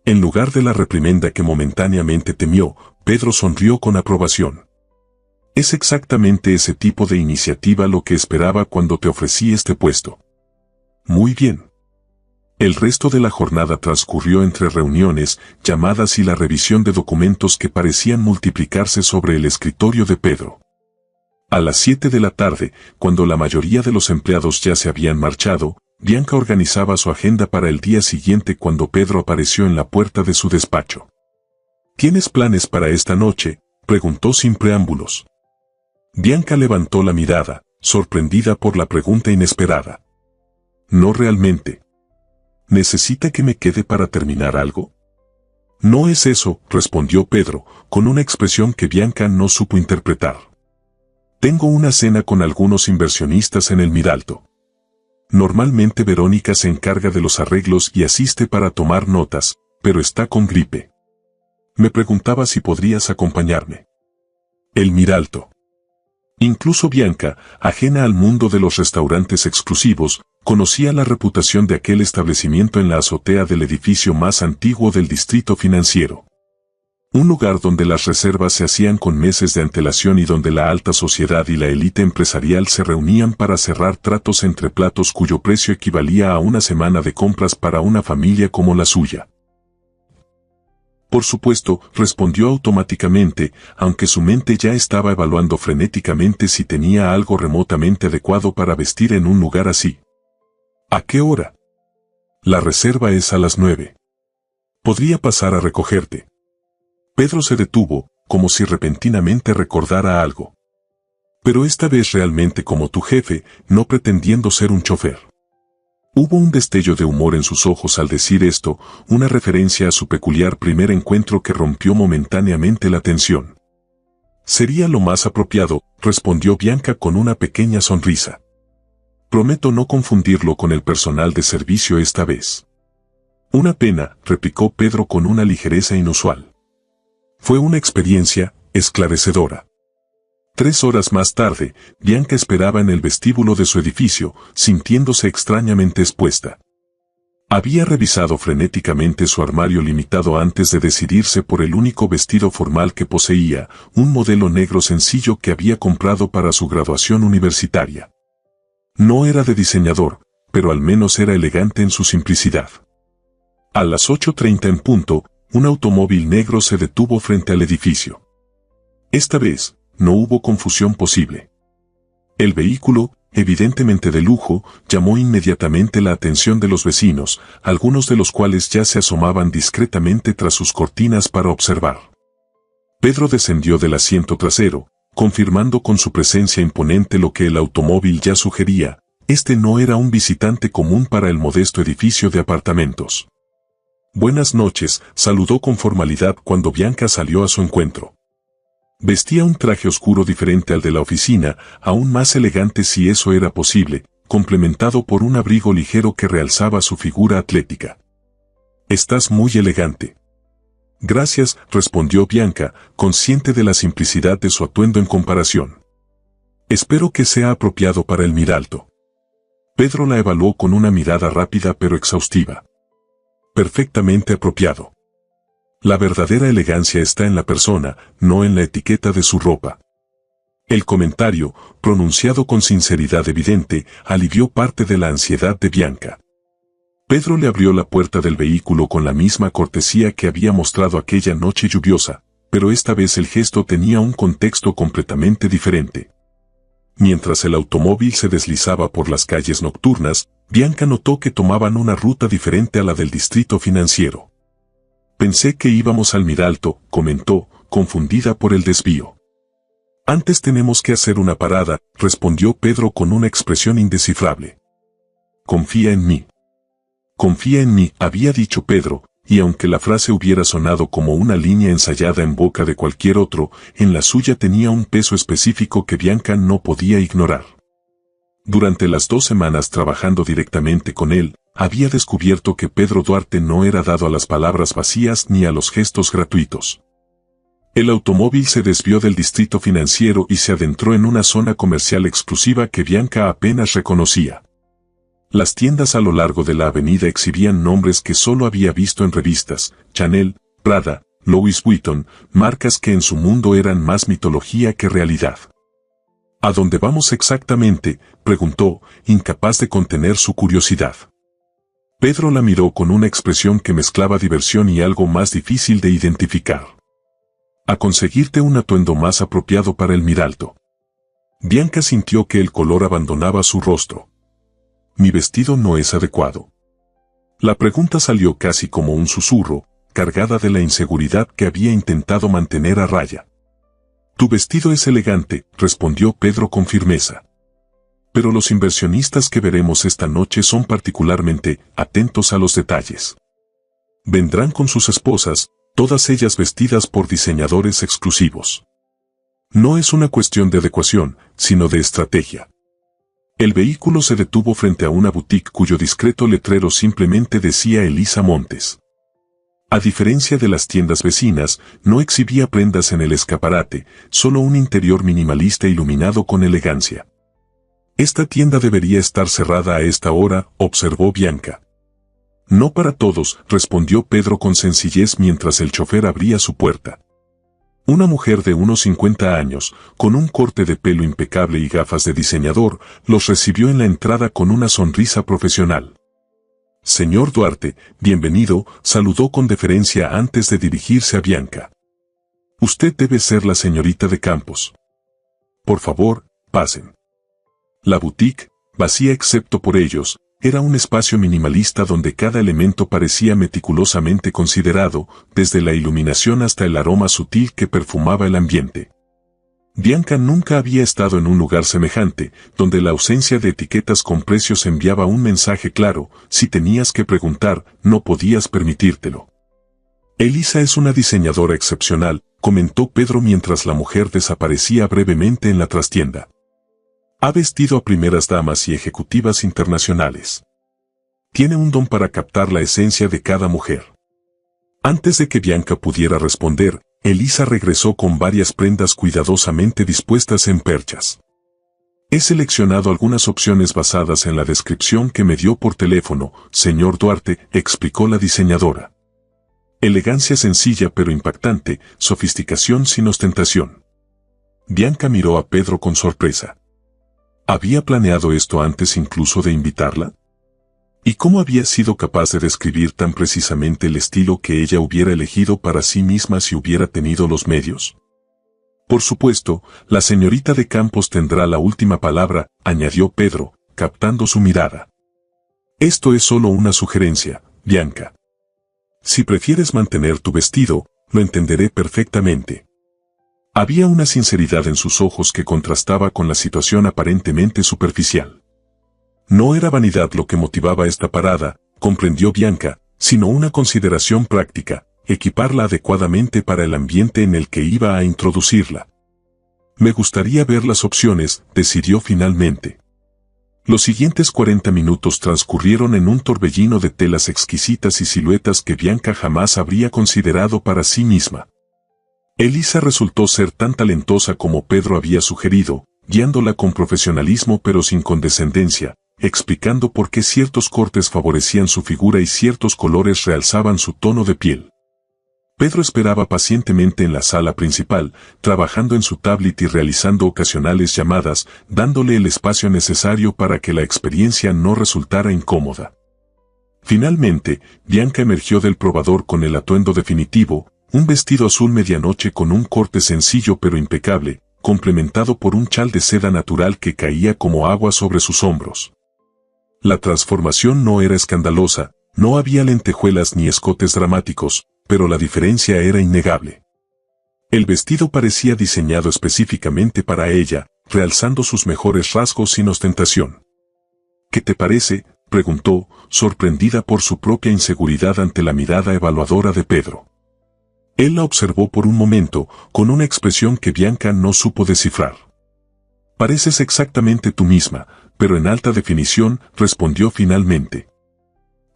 En lugar de la reprimenda que momentáneamente temió, Pedro sonrió con aprobación. Es exactamente ese tipo de iniciativa lo que esperaba cuando te ofrecí este puesto. Muy bien. El resto de la jornada transcurrió entre reuniones, llamadas y la revisión de documentos que parecían multiplicarse sobre el escritorio de Pedro. A las 7 de la tarde, cuando la mayoría de los empleados ya se habían marchado, Bianca organizaba su agenda para el día siguiente cuando Pedro apareció en la puerta de su despacho. ¿Tienes planes para esta noche?, preguntó sin preámbulos. Bianca levantó la mirada, sorprendida por la pregunta inesperada. No realmente. ¿Necesita que me quede para terminar algo? No es eso, respondió Pedro, con una expresión que Bianca no supo interpretar. Tengo una cena con algunos inversionistas en el Miralto. Normalmente Verónica se encarga de los arreglos y asiste para tomar notas, pero está con gripe. Me preguntaba si podrías acompañarme. El Miralto. Incluso Bianca, ajena al mundo de los restaurantes exclusivos, conocía la reputación de aquel establecimiento en la azotea del edificio más antiguo del distrito financiero. Un lugar donde las reservas se hacían con meses de antelación y donde la alta sociedad y la élite empresarial se reunían para cerrar tratos entre platos cuyo precio equivalía a una semana de compras para una familia como la suya. Por supuesto, respondió automáticamente, aunque su mente ya estaba evaluando frenéticamente si tenía algo remotamente adecuado para vestir en un lugar así. ¿A qué hora? La reserva es a las 9. Podría pasar a recogerte. Pedro se detuvo, como si repentinamente recordara algo. Pero esta vez realmente como tu jefe, no pretendiendo ser un chofer. Hubo un destello de humor en sus ojos al decir esto, una referencia a su peculiar primer encuentro que rompió momentáneamente la tensión. Sería lo más apropiado, respondió Bianca con una pequeña sonrisa. Prometo no confundirlo con el personal de servicio esta vez. Una pena, replicó Pedro con una ligereza inusual. Fue una experiencia esclarecedora. 3 horas más tarde, Bianca esperaba en el vestíbulo de su edificio, sintiéndose extrañamente expuesta. Había revisado frenéticamente su armario limitado antes de decidirse por el único vestido formal que poseía, un modelo negro sencillo que había comprado para su graduación universitaria. No era de diseñador, pero al menos era elegante en su simplicidad. A las 8:30 en punto, un automóvil negro se detuvo frente al edificio. Esta vez, no hubo confusión posible. El vehículo, evidentemente de lujo, llamó inmediatamente la atención de los vecinos, algunos de los cuales ya se asomaban discretamente tras sus cortinas para observar. Pedro descendió del asiento trasero, confirmando con su presencia imponente lo que el automóvil ya sugería, este no era un visitante común para el modesto edificio de apartamentos. Buenas noches, saludó con formalidad cuando Bianca salió a su encuentro. Vestía un traje oscuro diferente al de la oficina, aún más elegante si eso era posible, complementado por un abrigo ligero que realzaba su figura atlética. Estás muy elegante. Gracias, respondió Bianca, consciente de la simplicidad de su atuendo en comparación. Espero que sea apropiado para el Miralto. Pedro la evaluó con una mirada rápida pero exhaustiva. Perfectamente apropiado. La verdadera elegancia está en la persona, no en la etiqueta de su ropa. El comentario, pronunciado con sinceridad evidente, alivió parte de la ansiedad de Bianca. Pedro le abrió la puerta del vehículo con la misma cortesía que había mostrado aquella noche lluviosa, pero esta vez el gesto tenía un contexto completamente diferente. Mientras el automóvil se deslizaba por las calles nocturnas, Bianca notó que tomaban una ruta diferente a la del distrito financiero. Pensé que íbamos al Miralto, comentó, confundida por el desvío. Antes tenemos que hacer una parada, respondió Pedro con una expresión indescifrable. Confía en mí. Confía en mí, había dicho Pedro, y aunque la frase hubiera sonado como una línea ensayada en boca de cualquier otro, en la suya tenía un peso específico que Bianca no podía ignorar. Durante las 2 semanas trabajando directamente con él, había descubierto que Pedro Duarte no era dado a las palabras vacías ni a los gestos gratuitos. El automóvil se desvió del distrito financiero y se adentró en una zona comercial exclusiva que Bianca apenas reconocía. Las tiendas a lo largo de la avenida exhibían nombres que solo había visto en revistas, Chanel, Prada, Louis Vuitton, marcas que en su mundo eran más mitología que realidad. ¿A dónde vamos exactamente?, preguntó, incapaz de contener su curiosidad. Pedro la miró con una expresión que mezclaba diversión y algo más difícil de identificar. A conseguirte un atuendo más apropiado para el Miralto. Bianca sintió que el color abandonaba su rostro. Mi vestido no es adecuado. La pregunta salió casi como un susurro, cargada de la inseguridad que había intentado mantener a raya. Tu vestido es elegante, respondió Pedro con firmeza. Pero los inversionistas que veremos esta noche son particularmente atentos a los detalles. Vendrán con sus esposas, todas ellas vestidas por diseñadores exclusivos. No es una cuestión de adecuación, sino de estrategia. El vehículo se detuvo frente a una boutique cuyo discreto letrero simplemente decía Elisa Montes. A diferencia de las tiendas vecinas, no exhibía prendas en el escaparate, solo un interior minimalista iluminado con elegancia. Esta tienda debería estar cerrada a esta hora, observó Bianca. No para todos, respondió Pedro con sencillez mientras el chofer abría su puerta. Una mujer de unos 50 años, con un corte de pelo impecable y gafas de diseñador, los recibió en la entrada con una sonrisa profesional. Señor Duarte, bienvenido, saludó con deferencia antes de dirigirse a Bianca. Usted debe ser la señorita de Campos. Por favor, pasen. La boutique, vacía excepto por ellos, era un espacio minimalista donde cada elemento parecía meticulosamente considerado, desde la iluminación hasta el aroma sutil que perfumaba el ambiente. Bianca nunca había estado en un lugar semejante, donde la ausencia de etiquetas con precios enviaba un mensaje claro: si tenías que preguntar, no podías permitírtelo. Elisa es una diseñadora excepcional, comentó Pedro mientras la mujer desaparecía brevemente en la trastienda. Ha vestido a primeras damas y ejecutivas internacionales. Tiene un don para captar la esencia de cada mujer. Antes de que Bianca pudiera responder, Elisa regresó con varias prendas cuidadosamente dispuestas en perchas. He seleccionado algunas opciones basadas en la descripción que me dio por teléfono, señor Duarte, explicó la diseñadora. Elegancia sencilla pero impactante, sofisticación sin ostentación. Bianca miró a Pedro con sorpresa. ¿Había planeado esto antes incluso de invitarla? ¿Y cómo había sido capaz de describir tan precisamente el estilo que ella hubiera elegido para sí misma si hubiera tenido los medios? Por supuesto, la señorita de Campos tendrá la última palabra, añadió Pedro, captando su mirada. Esto es solo una sugerencia, Bianca. Si prefieres mantener tu vestido, lo entenderé perfectamente. Había una sinceridad en sus ojos que contrastaba con la situación aparentemente superficial. No era vanidad lo que motivaba esta parada, comprendió Bianca, sino una consideración práctica: equiparla adecuadamente para el ambiente en el que iba a introducirla. Me gustaría ver las opciones, decidió finalmente. Los siguientes 40 minutos transcurrieron en un torbellino de telas exquisitas y siluetas que Bianca jamás habría considerado para sí misma. Elisa resultó ser tan talentosa como Pedro había sugerido, guiándola con profesionalismo pero sin condescendencia, explicando por qué ciertos cortes favorecían su figura y ciertos colores realzaban su tono de piel. Pedro esperaba pacientemente en la sala principal, trabajando en su tablet y realizando ocasionales llamadas, dándole el espacio necesario para que la experiencia no resultara incómoda. Finalmente, Bianca emergió del probador con el atuendo definitivo, un vestido azul medianoche con un corte sencillo pero impecable, complementado por un chal de seda natural que caía como agua sobre sus hombros. La transformación no era escandalosa, no había lentejuelas ni escotes dramáticos, pero la diferencia era innegable. El vestido parecía diseñado específicamente para ella, realzando sus mejores rasgos sin ostentación. ¿Qué te parece?, preguntó, sorprendida por su propia inseguridad ante la mirada evaluadora de Pedro. Él la observó por un momento, con una expresión que Bianca no supo descifrar. Pareces exactamente tú misma, pero en alta definición, respondió finalmente.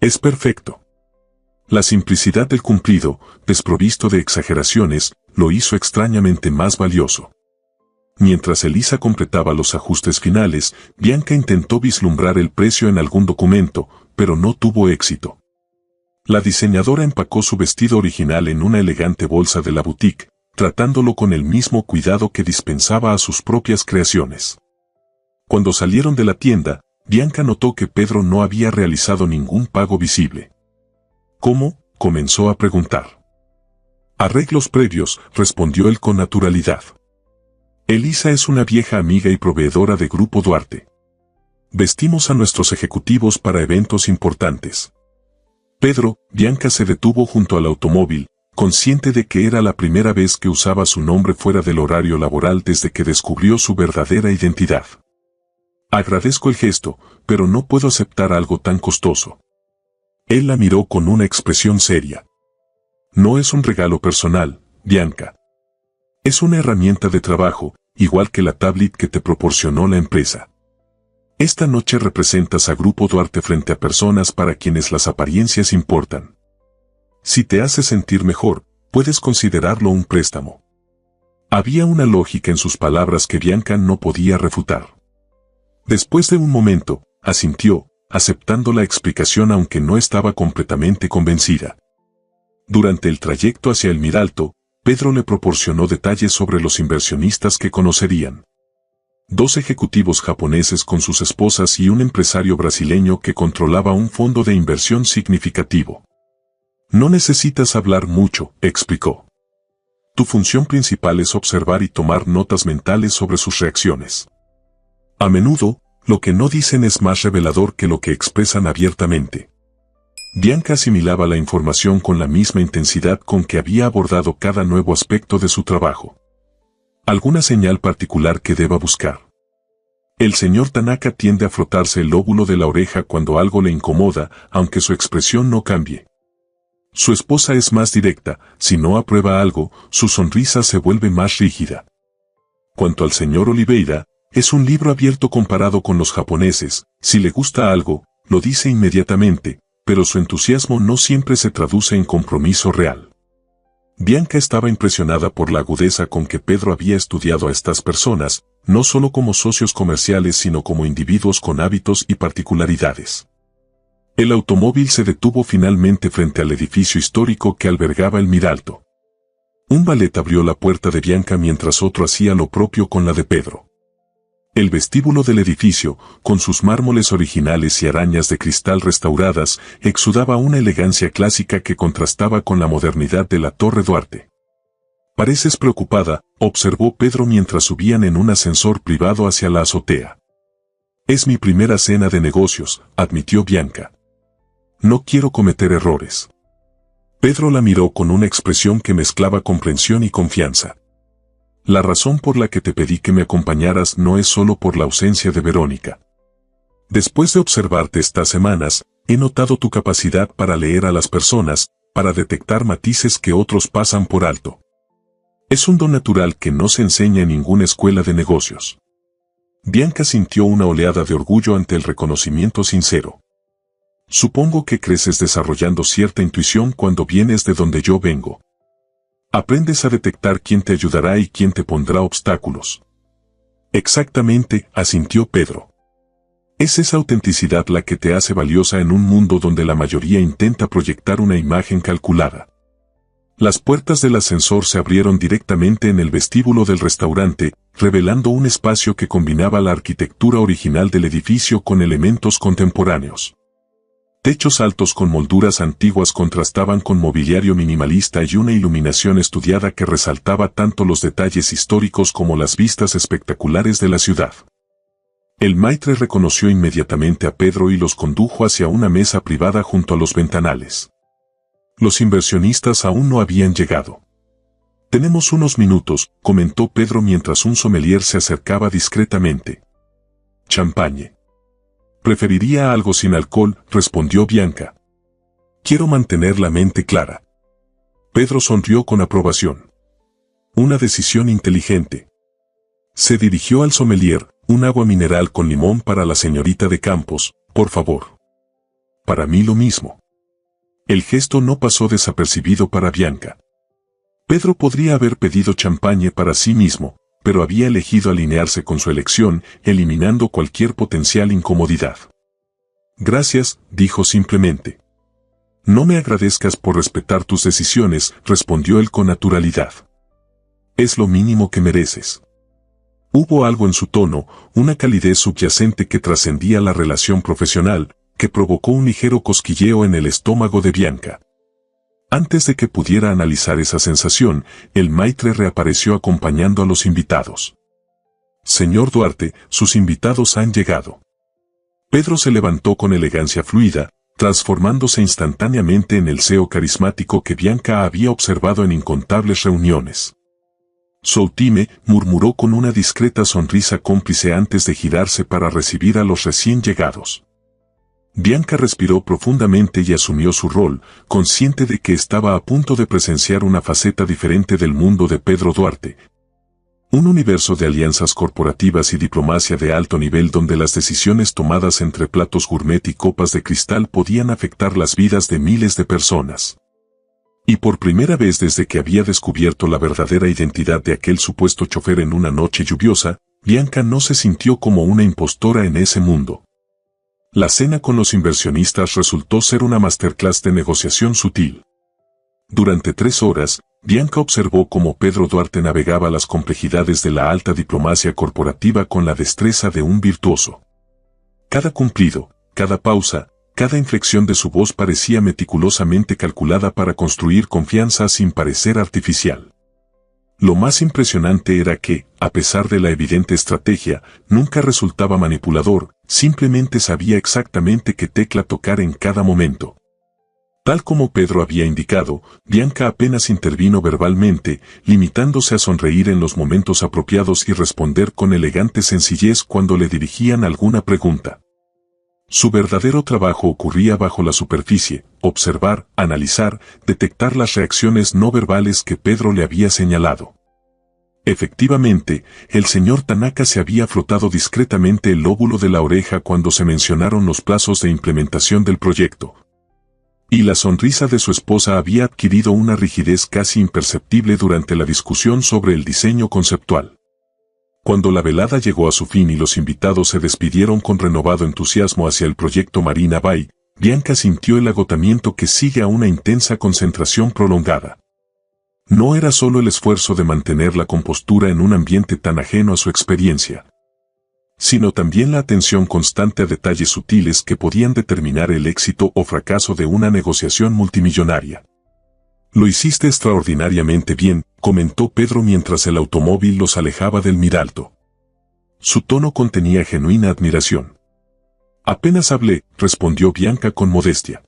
Es perfecto. La simplicidad del cumplido, desprovisto de exageraciones, lo hizo extrañamente más valioso. Mientras Elisa completaba los ajustes finales, Bianca intentó vislumbrar el precio en algún documento, pero no tuvo éxito. La diseñadora empacó su vestido original en una elegante bolsa de la boutique, tratándolo con el mismo cuidado que dispensaba a sus propias creaciones. Cuando salieron de la tienda, Bianca notó que Pedro no había realizado ningún pago visible. ¿Cómo?, comenzó a preguntar. Arreglos previos, respondió él con naturalidad. Elisa es una vieja amiga y proveedora de Grupo Duarte. Vestimos a nuestros ejecutivos para eventos importantes. Pedro, Bianca se detuvo junto al automóvil, consciente de que era la primera vez que usaba su nombre fuera del horario laboral desde que descubrió su verdadera identidad. Agradezco el gesto, pero no puedo aceptar algo tan costoso. Él la miró con una expresión seria. No es un regalo personal, Bianca. Es una herramienta de trabajo, igual que la tablet que te proporcionó la empresa. Esta noche representas a Grupo Duarte frente a personas para quienes las apariencias importan. Si te hace sentir mejor, puedes considerarlo un préstamo. Había una lógica en sus palabras que Bianca no podía refutar. Después de un momento, asintió, aceptando la explicación aunque no estaba completamente convencida. Durante el trayecto hacia el Miralto, Pedro le proporcionó detalles sobre los inversionistas que conocerían. 2 ejecutivos japoneses con sus esposas y un empresario brasileño que controlaba un fondo de inversión significativo. No necesitas hablar mucho, explicó. Tu función principal es observar y tomar notas mentales sobre sus reacciones. A menudo, lo que no dicen es más revelador que lo que expresan abiertamente. Bianca asimilaba la información con la misma intensidad con que había abordado cada nuevo aspecto de su trabajo. ¿Alguna señal particular que deba buscar? El señor Tanaka tiende a frotarse el lóbulo de la oreja cuando algo le incomoda, aunque su expresión no cambie. Su esposa es más directa, si no aprueba algo, su sonrisa se vuelve más rígida. Cuanto al señor Oliveira, es un libro abierto comparado con los japoneses, si le gusta algo, lo dice inmediatamente, pero su entusiasmo no siempre se traduce en compromiso real. Bianca estaba impresionada por la agudeza con que Pedro había estudiado a estas personas, no solo como socios comerciales sino como individuos con hábitos y particularidades. El automóvil se detuvo finalmente frente al edificio histórico que albergaba el Miralto. Un valet abrió la puerta de Bianca mientras otro hacía lo propio con la de Pedro. El vestíbulo del edificio, con sus mármoles originales y arañas de cristal restauradas, exudaba una elegancia clásica que contrastaba con la modernidad de la Torre Duarte. «Pareces preocupada», observó Pedro mientras subían en un ascensor privado hacia la azotea. «Es mi primera cena de negocios», admitió Bianca. «No quiero cometer errores». Pedro la miró con una expresión que mezclaba comprensión y confianza. «La razón por la que te pedí que me acompañaras no es solo por la ausencia de Verónica. Después de observarte estas semanas, he notado tu capacidad para leer a las personas, para detectar matices que otros pasan por alto. Es un don natural que no se enseña en ninguna escuela de negocios». Bianca sintió una oleada de orgullo ante el reconocimiento sincero. «Supongo que creces desarrollando cierta intuición cuando vienes de donde yo vengo. Aprendes a detectar quién te ayudará y quién te pondrá obstáculos». «Exactamente», asintió Pedro. «Es esa autenticidad la que te hace valiosa en un mundo donde la mayoría intenta proyectar una imagen calculada». Las puertas del ascensor se abrieron directamente en el vestíbulo del restaurante, revelando un espacio que combinaba la arquitectura original del edificio con elementos contemporáneos. Techos altos con molduras antiguas contrastaban con mobiliario minimalista y una iluminación estudiada que resaltaba tanto los detalles históricos como las vistas espectaculares de la ciudad. El maitre reconoció inmediatamente a Pedro y los condujo hacia una mesa privada junto a los ventanales. Los inversionistas aún no habían llegado. «Tenemos unos minutos», comentó Pedro mientras un sommelier se acercaba discretamente. «Champagne». «Preferiría algo sin alcohol», respondió Bianca. «Quiero mantener la mente clara». Pedro sonrió con aprobación. «Una decisión inteligente». Se dirigió al sommelier. «Un agua mineral con limón para la señorita de Campos, por favor». «Para mí lo mismo». El gesto no pasó desapercibido para Bianca. Pedro podría haber pedido champagne para sí mismo, pero había elegido alinearse con su elección, eliminando cualquier potencial incomodidad. «Gracias», dijo simplemente. «No me agradezcas por respetar tus decisiones», respondió él con naturalidad. «Es lo mínimo que mereces». Hubo algo en su tono, una calidez subyacente que trascendía la relación profesional, que provocó un ligero cosquilleo en el estómago de Bianca. Antes de que pudiera analizar esa sensación, el maitre reapareció acompañando a los invitados. «Señor Duarte, sus invitados han llegado». Pedro se levantó con elegancia fluida, transformándose instantáneamente en el CEO carismático que Bianca había observado en incontables reuniones. «Soutime», murmuró con una discreta sonrisa cómplice antes de girarse para recibir a los recién llegados. Bianca respiró profundamente y asumió su rol, consciente de que estaba a punto de presenciar una faceta diferente del mundo de Pedro Duarte. Un universo de alianzas corporativas y diplomacia de alto nivel donde las decisiones tomadas entre platos gourmet y copas de cristal podían afectar las vidas de miles de personas. Y por primera vez desde que había descubierto la verdadera identidad de aquel supuesto chofer en una noche lluviosa, Bianca no se sintió como una impostora en ese mundo. La cena con los inversionistas resultó ser una masterclass de negociación sutil. Durante 3 horas, Bianca observó cómo Pedro Duarte navegaba las complejidades de la alta diplomacia corporativa con la destreza de un virtuoso. Cada cumplido, cada pausa, cada inflexión de su voz parecía meticulosamente calculada para construir confianza sin parecer artificial. Lo más impresionante era que, a pesar de la evidente estrategia, nunca resultaba manipulador, simplemente sabía exactamente qué tecla tocar en cada momento. Tal como Pedro había indicado, Bianca apenas intervino verbalmente, limitándose a sonreír en los momentos apropiados y responder con elegante sencillez cuando le dirigían alguna pregunta. Su verdadero trabajo ocurría bajo la superficie, observar, analizar, detectar las reacciones no verbales que Pedro le había señalado. Efectivamente, el señor Tanaka se había frotado discretamente el lóbulo de la oreja cuando se mencionaron los plazos de implementación del proyecto. Y la sonrisa de su esposa había adquirido una rigidez casi imperceptible durante la discusión sobre el diseño conceptual. Cuando la velada llegó a su fin y los invitados se despidieron con renovado entusiasmo hacia el proyecto Marina Bay, Bianca sintió el agotamiento que sigue a una intensa concentración prolongada. No era solo el esfuerzo de mantener la compostura en un ambiente tan ajeno a su experiencia, sino también la atención constante a detalles sutiles que podían determinar el éxito o fracaso de una negociación multimillonaria. «Lo hiciste extraordinariamente bien», comentó Pedro mientras el automóvil los alejaba del Miralto. Su tono contenía genuina admiración. «Apenas hablé», respondió Bianca con modestia.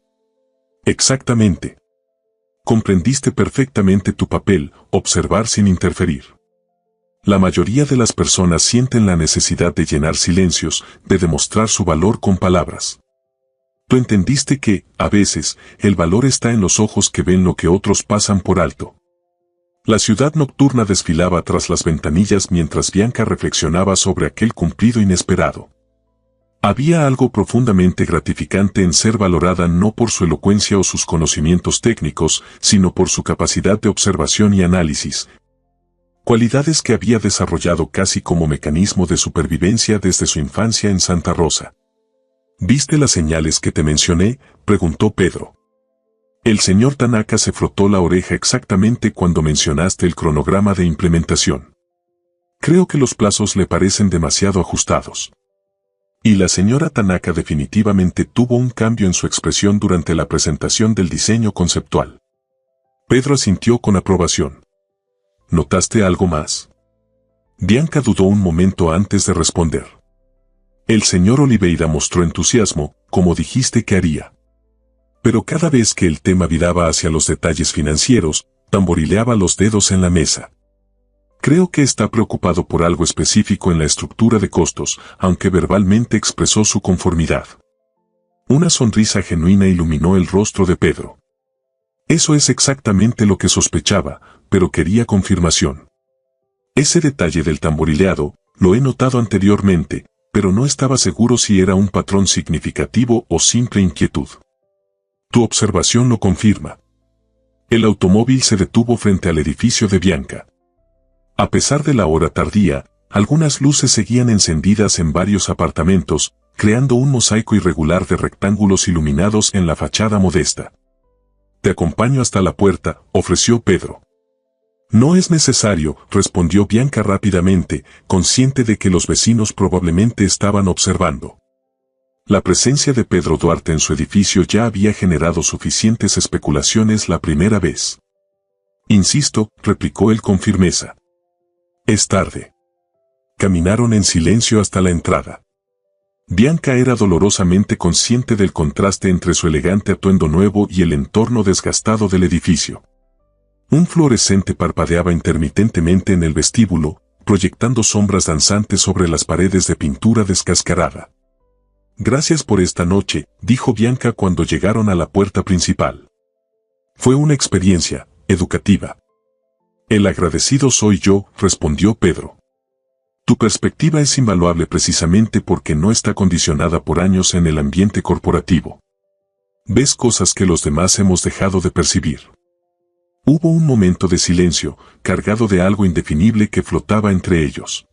«Exactamente. Comprendiste perfectamente tu papel, observar sin interferir. La mayoría de las personas sienten la necesidad de llenar silencios, de demostrar su valor con palabras. Tú entendiste que, a veces, el valor está en los ojos que ven lo que otros pasan por alto». La ciudad nocturna desfilaba tras las ventanillas mientras Bianca reflexionaba sobre aquel cumplido inesperado. Había algo profundamente gratificante en ser valorada no por su elocuencia o sus conocimientos técnicos, sino por su capacidad de observación y análisis, cualidades que había desarrollado casi como mecanismo de supervivencia desde su infancia en Santa Rosa. «¿Viste las señales que te mencioné?», preguntó Pedro. El señor Tanaka se frotó la oreja exactamente cuando mencionaste el cronograma de implementación. Creo que los plazos le parecen demasiado ajustados. Y la señora Tanaka definitivamente tuvo un cambio en su expresión durante la presentación del diseño conceptual. Pedro asintió con aprobación. ¿Notaste algo más? Bianca dudó un momento antes de responder. El señor Oliveira mostró entusiasmo, como dijiste que haría. Pero cada vez que el tema viraba hacia los detalles financieros, tamborileaba los dedos en la mesa. Creo que está preocupado por algo específico en la estructura de costos, aunque verbalmente expresó su conformidad. Una sonrisa genuina iluminó el rostro de Pedro. Eso es exactamente lo que sospechaba, pero quería confirmación. Ese detalle del tamborileado, lo he notado anteriormente, pero no estaba seguro si era un patrón significativo o simple inquietud. Tu observación lo confirma. El automóvil se detuvo frente al edificio de Bianca. A pesar de la hora tardía, algunas luces seguían encendidas en varios apartamentos, creando un mosaico irregular de rectángulos iluminados en la fachada modesta. Te acompaño hasta la puerta, ofreció Pedro. No es necesario, respondió Bianca rápidamente, consciente de que los vecinos probablemente estaban observando. La presencia de Pedro Duarte en su edificio ya había generado suficientes especulaciones la primera vez. Insisto, replicó él con firmeza. Es tarde. Caminaron en silencio hasta la entrada. Bianca era dolorosamente consciente del contraste entre su elegante atuendo nuevo y el entorno desgastado del edificio. Un fluorescente parpadeaba intermitentemente en el vestíbulo, proyectando sombras danzantes sobre las paredes de pintura descascarada. Gracias por esta noche, dijo Bianca cuando llegaron a la puerta principal. Fue una experiencia educativa. El agradecido soy yo, respondió Pedro. Tu perspectiva es invaluable precisamente porque no está condicionada por años en el ambiente corporativo. Ves cosas que los demás hemos dejado de percibir. Hubo un momento de silencio, cargado de algo indefinible que flotaba entre ellos.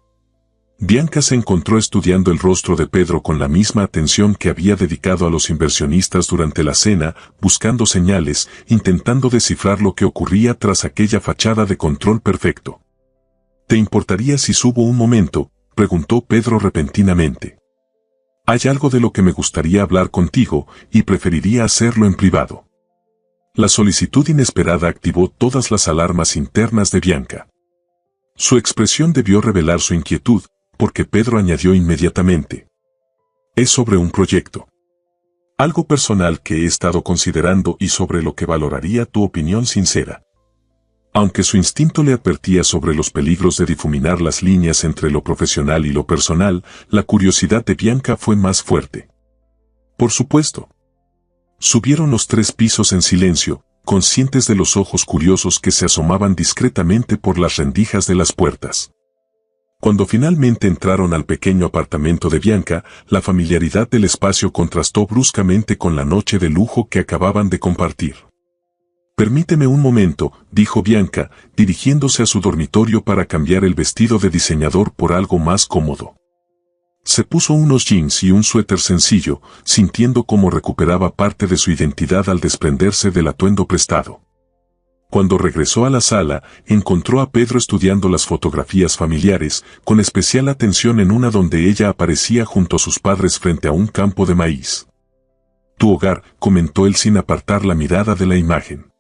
Bianca se encontró estudiando el rostro de Pedro con la misma atención que había dedicado a los inversionistas durante la cena, buscando señales, intentando descifrar lo que ocurría tras aquella fachada de control perfecto. ¿Te importaría si subo un momento?, preguntó Pedro repentinamente. Hay algo de lo que me gustaría hablar contigo, y preferiría hacerlo en privado. La solicitud inesperada activó todas las alarmas internas de Bianca. Su expresión debió revelar su inquietud, porque Pedro añadió inmediatamente. Es sobre un proyecto. Algo personal que he estado considerando y sobre lo que valoraría tu opinión sincera. Aunque su instinto le advertía sobre los peligros de difuminar las líneas entre lo profesional y lo personal, la curiosidad de Bianca fue más fuerte. Por supuesto. Subieron los 3 pisos en silencio, conscientes de los ojos curiosos que se asomaban discretamente por las rendijas de las puertas. Cuando finalmente entraron al pequeño apartamento de Bianca, la familiaridad del espacio contrastó bruscamente con la noche de lujo que acababan de compartir. Permíteme un momento, dijo Bianca, dirigiéndose a su dormitorio para cambiar el vestido de diseñador por algo más cómodo. Se puso unos jeans y un suéter sencillo, sintiendo cómo recuperaba parte de su identidad al desprenderse del atuendo prestado. Cuando regresó a la sala, encontró a Pedro estudiando las fotografías familiares, con especial atención en una donde ella aparecía junto a sus padres frente a un campo de maíz. Tu hogar, comentó él sin apartar la mirada de la imagen.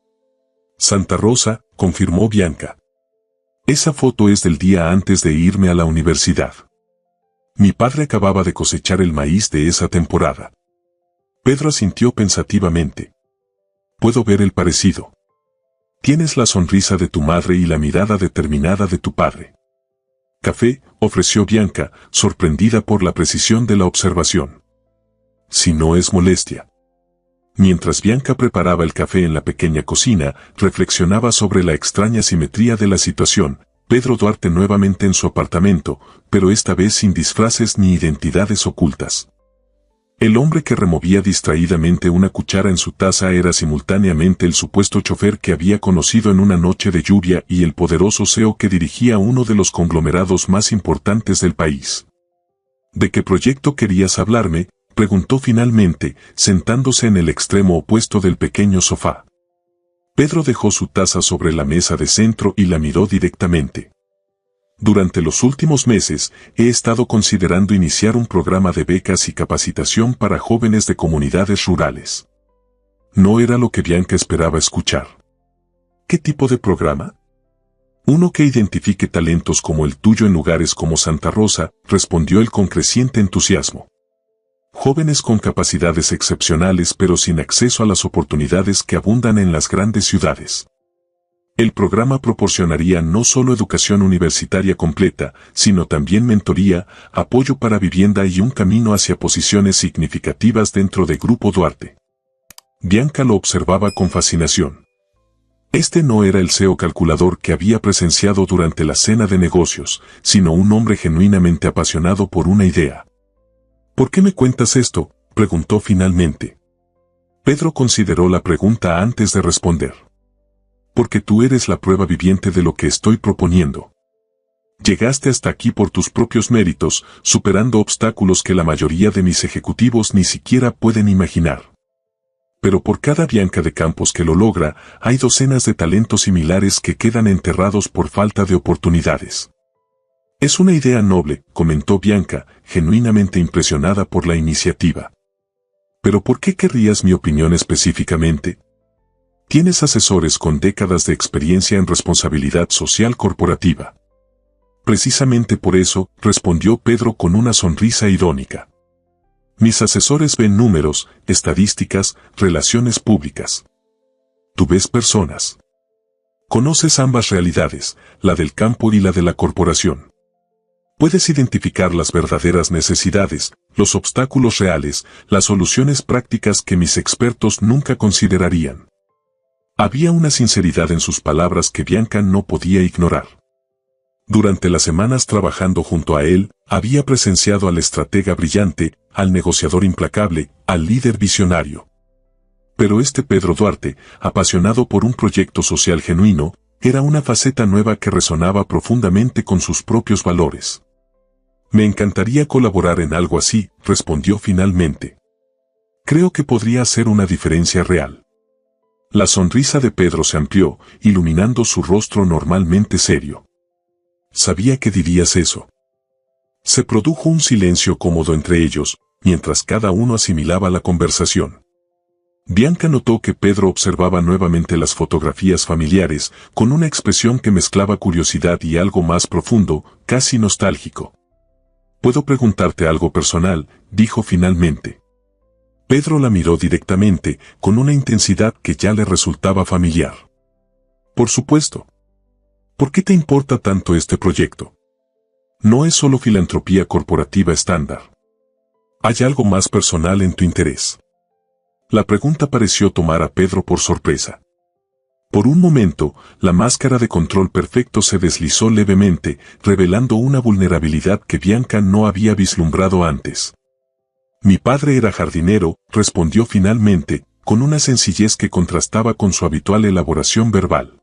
Santa Rosa, confirmó Bianca. Esa foto es del día antes de irme a la universidad. Mi padre acababa de cosechar el maíz de esa temporada. Pedro asintió pensativamente. Puedo ver el parecido. Tienes la sonrisa de tu madre y la mirada determinada de tu padre. Café, ofreció Bianca, sorprendida por la precisión de la observación. Si no es molestia. Mientras Bianca preparaba el café en la pequeña cocina, reflexionaba sobre la extraña simetría de la situación. Pedro Duarte nuevamente en su apartamento, pero esta vez sin disfraces ni identidades ocultas. El hombre que removía distraídamente una cuchara en su taza era simultáneamente el supuesto chofer que había conocido en una noche de lluvia y el poderoso CEO que dirigía uno de los conglomerados más importantes del país. ¿De qué proyecto querías hablarme?, preguntó finalmente, sentándose en el extremo opuesto del pequeño sofá. Pedro dejó su taza sobre la mesa de centro y la miró directamente. Durante los últimos meses, he estado considerando iniciar un programa de becas y capacitación para jóvenes de comunidades rurales. No era lo que Bianca esperaba escuchar. ¿Qué tipo de programa? Uno que identifique talentos como el tuyo en lugares como Santa Rosa, respondió él con creciente entusiasmo. Jóvenes con capacidades excepcionales pero sin acceso a las oportunidades que abundan en las grandes ciudades. El programa proporcionaría no solo educación universitaria completa, sino también mentoría, apoyo para vivienda y un camino hacia posiciones significativas dentro de Grupo Duarte. Bianca lo observaba con fascinación. Este no era el CEO calculador que había presenciado durante la cena de negocios, sino un hombre genuinamente apasionado por una idea. ¿Por qué me cuentas esto?, preguntó finalmente. Pedro consideró la pregunta antes de responder. Porque tú eres la prueba viviente de lo que estoy proponiendo. Llegaste hasta aquí por tus propios méritos, superando obstáculos que la mayoría de mis ejecutivos ni siquiera pueden imaginar. Pero por cada Bianca de Campos que lo logra, hay docenas de talentos similares que quedan enterrados por falta de oportunidades. Es una idea noble, comentó Bianca, genuinamente impresionada por la iniciativa. ¿Pero por qué querrías mi opinión específicamente? Tienes asesores con décadas de experiencia en responsabilidad social corporativa. Precisamente por eso, respondió Pedro con una sonrisa irónica. Mis asesores ven números, estadísticas, relaciones públicas. Tú ves personas. Conoces ambas realidades, la del campo y la de la corporación. Puedes identificar las verdaderas necesidades, los obstáculos reales, las soluciones prácticas que mis expertos nunca considerarían. Había una sinceridad en sus palabras que Bianca no podía ignorar. Durante las semanas trabajando junto a él, había presenciado al estratega brillante, al negociador implacable, al líder visionario. Pero este Pedro Duarte, apasionado por un proyecto social genuino, era una faceta nueva que resonaba profundamente con sus propios valores. Me encantaría colaborar en algo así, respondió finalmente. Creo que podría hacer una diferencia real. La sonrisa de Pedro se amplió, iluminando su rostro normalmente serio. Sabía que dirías eso. Se produjo un silencio cómodo entre ellos, mientras cada uno asimilaba la conversación. Bianca notó que Pedro observaba nuevamente las fotografías familiares, con una expresión que mezclaba curiosidad y algo más profundo, casi nostálgico. «¿Puedo preguntarte algo personal?», dijo finalmente. Pedro la miró directamente, con una intensidad que ya le resultaba familiar. «Por supuesto. ¿Por qué te importa tanto este proyecto? No es solo filantropía corporativa estándar. Hay algo más personal en tu interés». La pregunta pareció tomar a Pedro por sorpresa. Por un momento, la máscara de control perfecto se deslizó levemente, revelando una vulnerabilidad que Bianca no había vislumbrado antes. «Mi padre era jardinero», respondió finalmente, con una sencillez que contrastaba con su habitual elaboración verbal.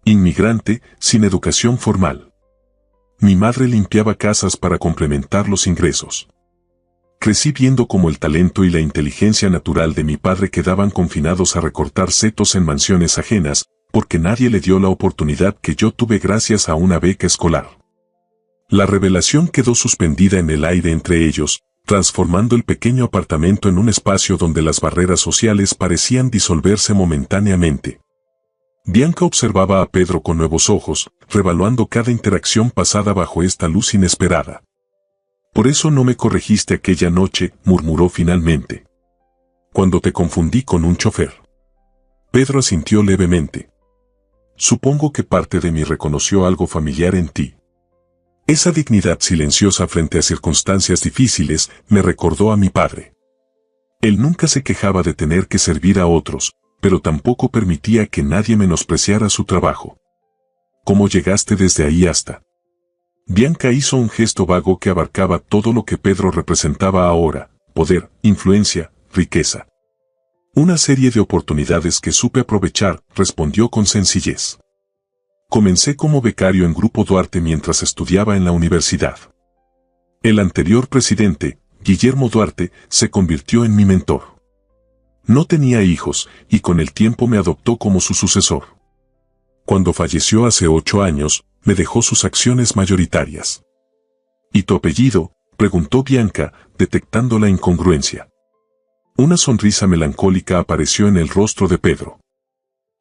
«Inmigrante, sin educación formal. Mi madre limpiaba casas para complementar los ingresos. Crecí viendo cómo el talento y la inteligencia natural de mi padre quedaban confinados a recortar setos en mansiones ajenas, porque nadie le dio la oportunidad que yo tuve gracias a una beca escolar». La revelación quedó suspendida en el aire entre ellos, transformando el pequeño apartamento en un espacio donde las barreras sociales parecían disolverse momentáneamente. Bianca observaba a Pedro con nuevos ojos, revaluando cada interacción pasada bajo esta luz inesperada. «Por eso no me corregiste aquella noche», murmuró finalmente. «Cuando te confundí con un chofer». Pedro asintió levemente. «Supongo que parte de mí reconoció algo familiar en ti. Esa dignidad silenciosa frente a circunstancias difíciles me recordó a mi padre. Él nunca se quejaba de tener que servir a otros, pero tampoco permitía que nadie menospreciara su trabajo. ¿Cómo llegaste desde ahí hasta...?» Bianca hizo un gesto vago que abarcaba todo lo que Pedro representaba ahora: poder, influencia, riqueza. «Una serie de oportunidades que supe aprovechar», respondió con sencillez. «Comencé como becario en Grupo Duarte mientras estudiaba en la universidad. El anterior presidente, Guillermo Duarte, se convirtió en mi mentor. No tenía hijos, y con el tiempo me adoptó como su sucesor. Cuando falleció hace 8 años, me dejó sus acciones mayoritarias». «¿Y tu apellido?», preguntó Bianca, detectando la incongruencia. Una sonrisa melancólica apareció en el rostro de Pedro.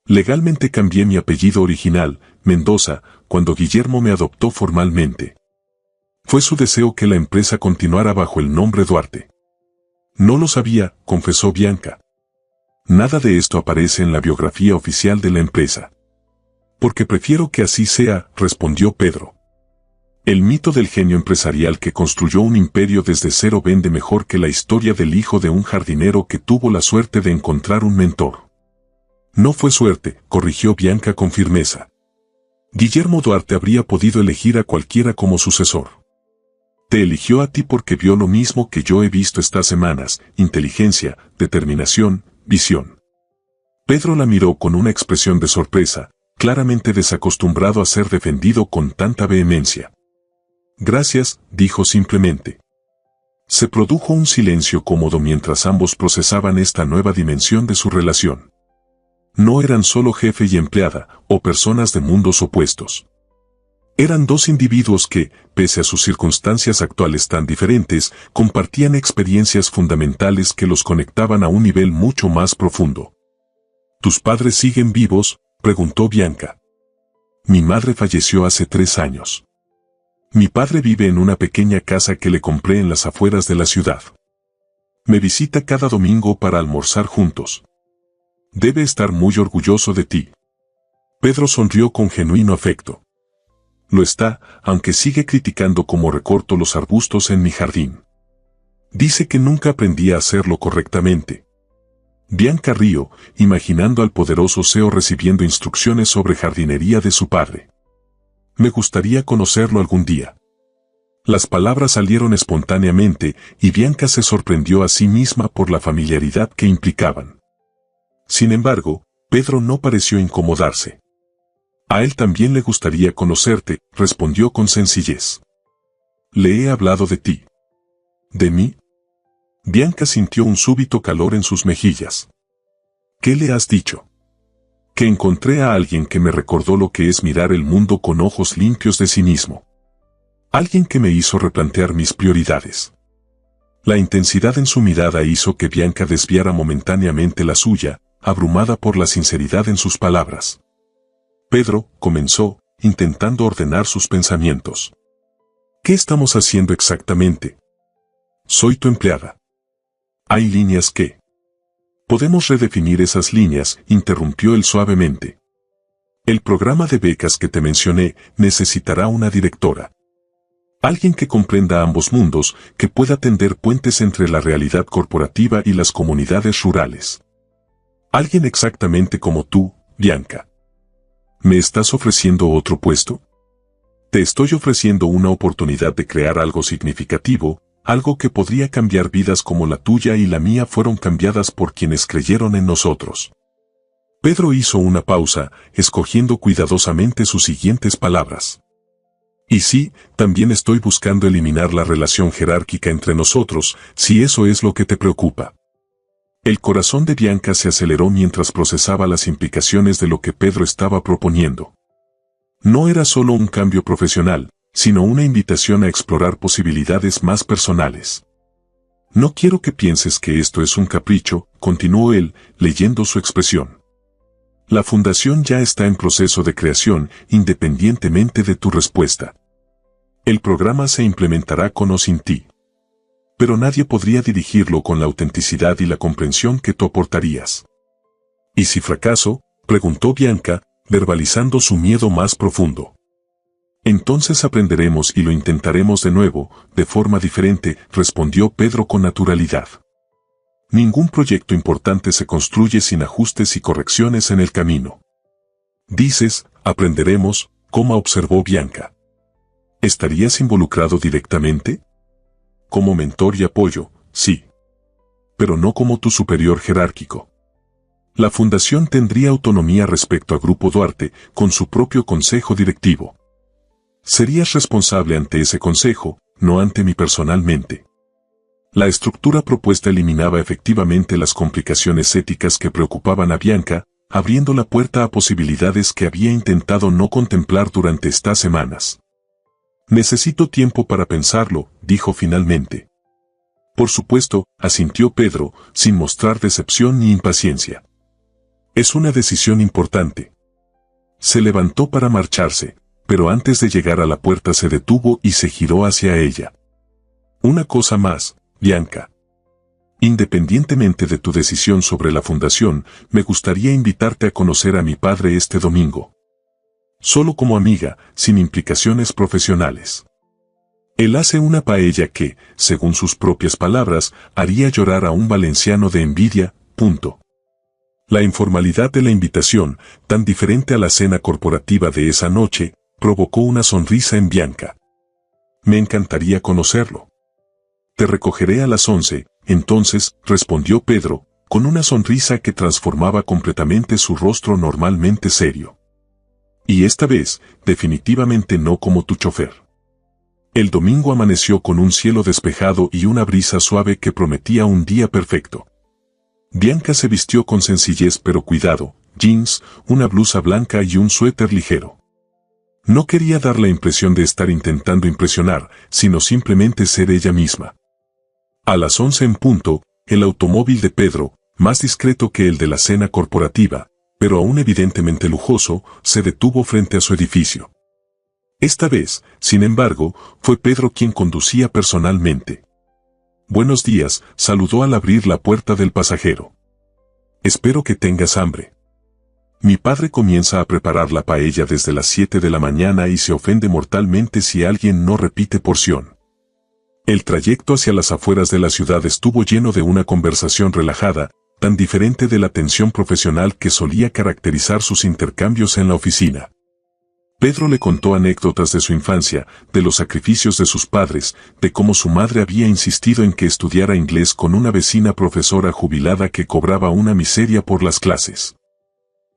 «Legalmente cambié mi apellido original, Mendoza, cuando Guillermo me adoptó formalmente. Fue su deseo que la empresa continuara bajo el nombre Duarte». «No lo sabía», confesó Bianca. «Nada de esto aparece en la biografía oficial de la empresa». «Porque prefiero que así sea», respondió Pedro. «El mito del genio empresarial que construyó un imperio desde cero vende mejor que la historia del hijo de un jardinero que tuvo la suerte de encontrar un mentor». «No fue suerte», corrigió Bianca con firmeza. «Guillermo Duarte habría podido elegir a cualquiera como sucesor. Te eligió a ti porque vio lo mismo que yo he visto estas semanas: inteligencia, determinación, visión». Pedro la miró con una expresión de sorpresa, claramente desacostumbrado a ser defendido con tanta vehemencia. «Gracias», dijo simplemente. Se produjo un silencio cómodo mientras ambos procesaban esta nueva dimensión de su relación. No eran solo jefe y empleada, o personas de mundos opuestos. Eran dos individuos que, pese a sus circunstancias actuales tan diferentes, compartían experiencias fundamentales que los conectaban a un nivel mucho más profundo. «¿Tus padres siguen vivos?», preguntó Bianca. «Mi madre falleció hace 3 años. Mi padre vive en una pequeña casa que le compré en las afueras de la ciudad. Me visita cada domingo para almorzar juntos. Debe estar muy orgulloso de ti». Pedro sonrió con genuino afecto. «Lo está, aunque sigue criticando cómo recorto los arbustos en mi jardín. Dice que nunca aprendí a hacerlo correctamente». Bianca rió, imaginando al poderoso CEO recibiendo instrucciones sobre jardinería de su padre. «Me gustaría conocerlo algún día». Las palabras salieron espontáneamente, y Bianca se sorprendió a sí misma por la familiaridad que implicaban. Sin embargo, Pedro no pareció incomodarse. «A él también le gustaría conocerte», respondió con sencillez. Le he hablado de ti. ¿De mí? Bianca sintió un súbito calor en sus mejillas. ¿Qué le has dicho? Que encontré a alguien que me recordó lo que es mirar el mundo con ojos limpios de cinismo. Alguien que me hizo replantear mis prioridades. La intensidad en su mirada hizo que Bianca desviara momentáneamente la suya, abrumada por la sinceridad en sus palabras. Pedro, comenzó, intentando ordenar sus pensamientos. ¿Qué estamos haciendo exactamente? Soy tu empleada. Hay líneas que... Podemos redefinir esas líneas, interrumpió él suavemente. El programa de becas que te mencioné necesitará una directora. Alguien que comprenda ambos mundos, que pueda tender puentes entre la realidad corporativa y las comunidades rurales. Alguien exactamente como tú, Bianca. ¿Me estás ofreciendo otro puesto? Te estoy ofreciendo una oportunidad de crear algo significativo, algo que podría cambiar vidas como la tuya y la mía fueron cambiadas por quienes creyeron en nosotros. Pedro hizo una pausa, escogiendo cuidadosamente sus siguientes palabras. Y sí, también estoy buscando eliminar la relación jerárquica entre nosotros, si eso es lo que te preocupa. El corazón de Bianca se aceleró mientras procesaba las implicaciones de lo que Pedro estaba proponiendo. No era solo un cambio profesional, sino una invitación a explorar posibilidades más personales. No quiero que pienses que esto es un capricho, continuó él, leyendo su expresión. La fundación ya está en proceso de creación, independientemente de tu respuesta. El programa se implementará con o sin ti. Pero nadie podría dirigirlo con la autenticidad y la comprensión que tú aportarías. ¿Y si fracaso?, preguntó Bianca, verbalizando su miedo más profundo. Entonces aprenderemos y lo intentaremos de nuevo, de forma diferente, respondió Pedro con naturalidad. Ningún proyecto importante se construye sin ajustes y correcciones en el camino. Dices, aprenderemos, como observó Bianca. ¿Estarías involucrado directamente? Como mentor y apoyo, sí. Pero no como tu superior jerárquico. La fundación tendría autonomía respecto a Grupo Duarte, con su propio consejo directivo. Serías responsable ante ese consejo, no ante mí personalmente. La estructura propuesta eliminaba efectivamente las complicaciones éticas que preocupaban a Bianca, abriendo la puerta a posibilidades que había intentado no contemplar durante estas semanas. Necesito tiempo para pensarlo, dijo finalmente. Por supuesto, asintió Pedro, sin mostrar decepción ni impaciencia. Es una decisión importante. Se levantó para marcharse, pero antes de llegar a la puerta se detuvo y se giró hacia ella. Una cosa más, Bianca. Independientemente de tu decisión sobre la fundación, me gustaría invitarte a conocer a mi padre este domingo. Solo como amiga, sin implicaciones profesionales. Él hace una paella que, según sus propias palabras, haría llorar a un valenciano de envidia, punto. La informalidad de la invitación, tan diferente a la cena corporativa de esa noche, provocó una sonrisa en Bianca. Me encantaría conocerlo. Te recogeré a las 11, entonces, respondió Pedro, con una sonrisa que transformaba completamente su rostro normalmente serio. Y esta vez, definitivamente no como tu chofer. El domingo amaneció con un cielo despejado y una brisa suave que prometía un día perfecto. Bianca se vistió con sencillez pero cuidado, jeans, una blusa blanca y un suéter ligero. No quería dar la impresión de estar intentando impresionar, sino simplemente ser ella misma. A las 11 en punto, el automóvil de Pedro, más discreto que el de la cena corporativa, pero aún evidentemente lujoso, se detuvo frente a su edificio. Esta vez, sin embargo, fue Pedro quien conducía personalmente. Buenos días, saludó al abrir la puerta del pasajero. Espero que tengas hambre. Mi padre comienza a preparar la paella desde las 7 de la mañana y se ofende mortalmente si alguien no repite porción. El trayecto hacia las afueras de la ciudad estuvo lleno de una conversación relajada, tan diferente de la tensión profesional que solía caracterizar sus intercambios en la oficina. Pedro le contó anécdotas de su infancia, de los sacrificios de sus padres, de cómo su madre había insistido en que estudiara inglés con una vecina profesora jubilada que cobraba una miseria por las clases.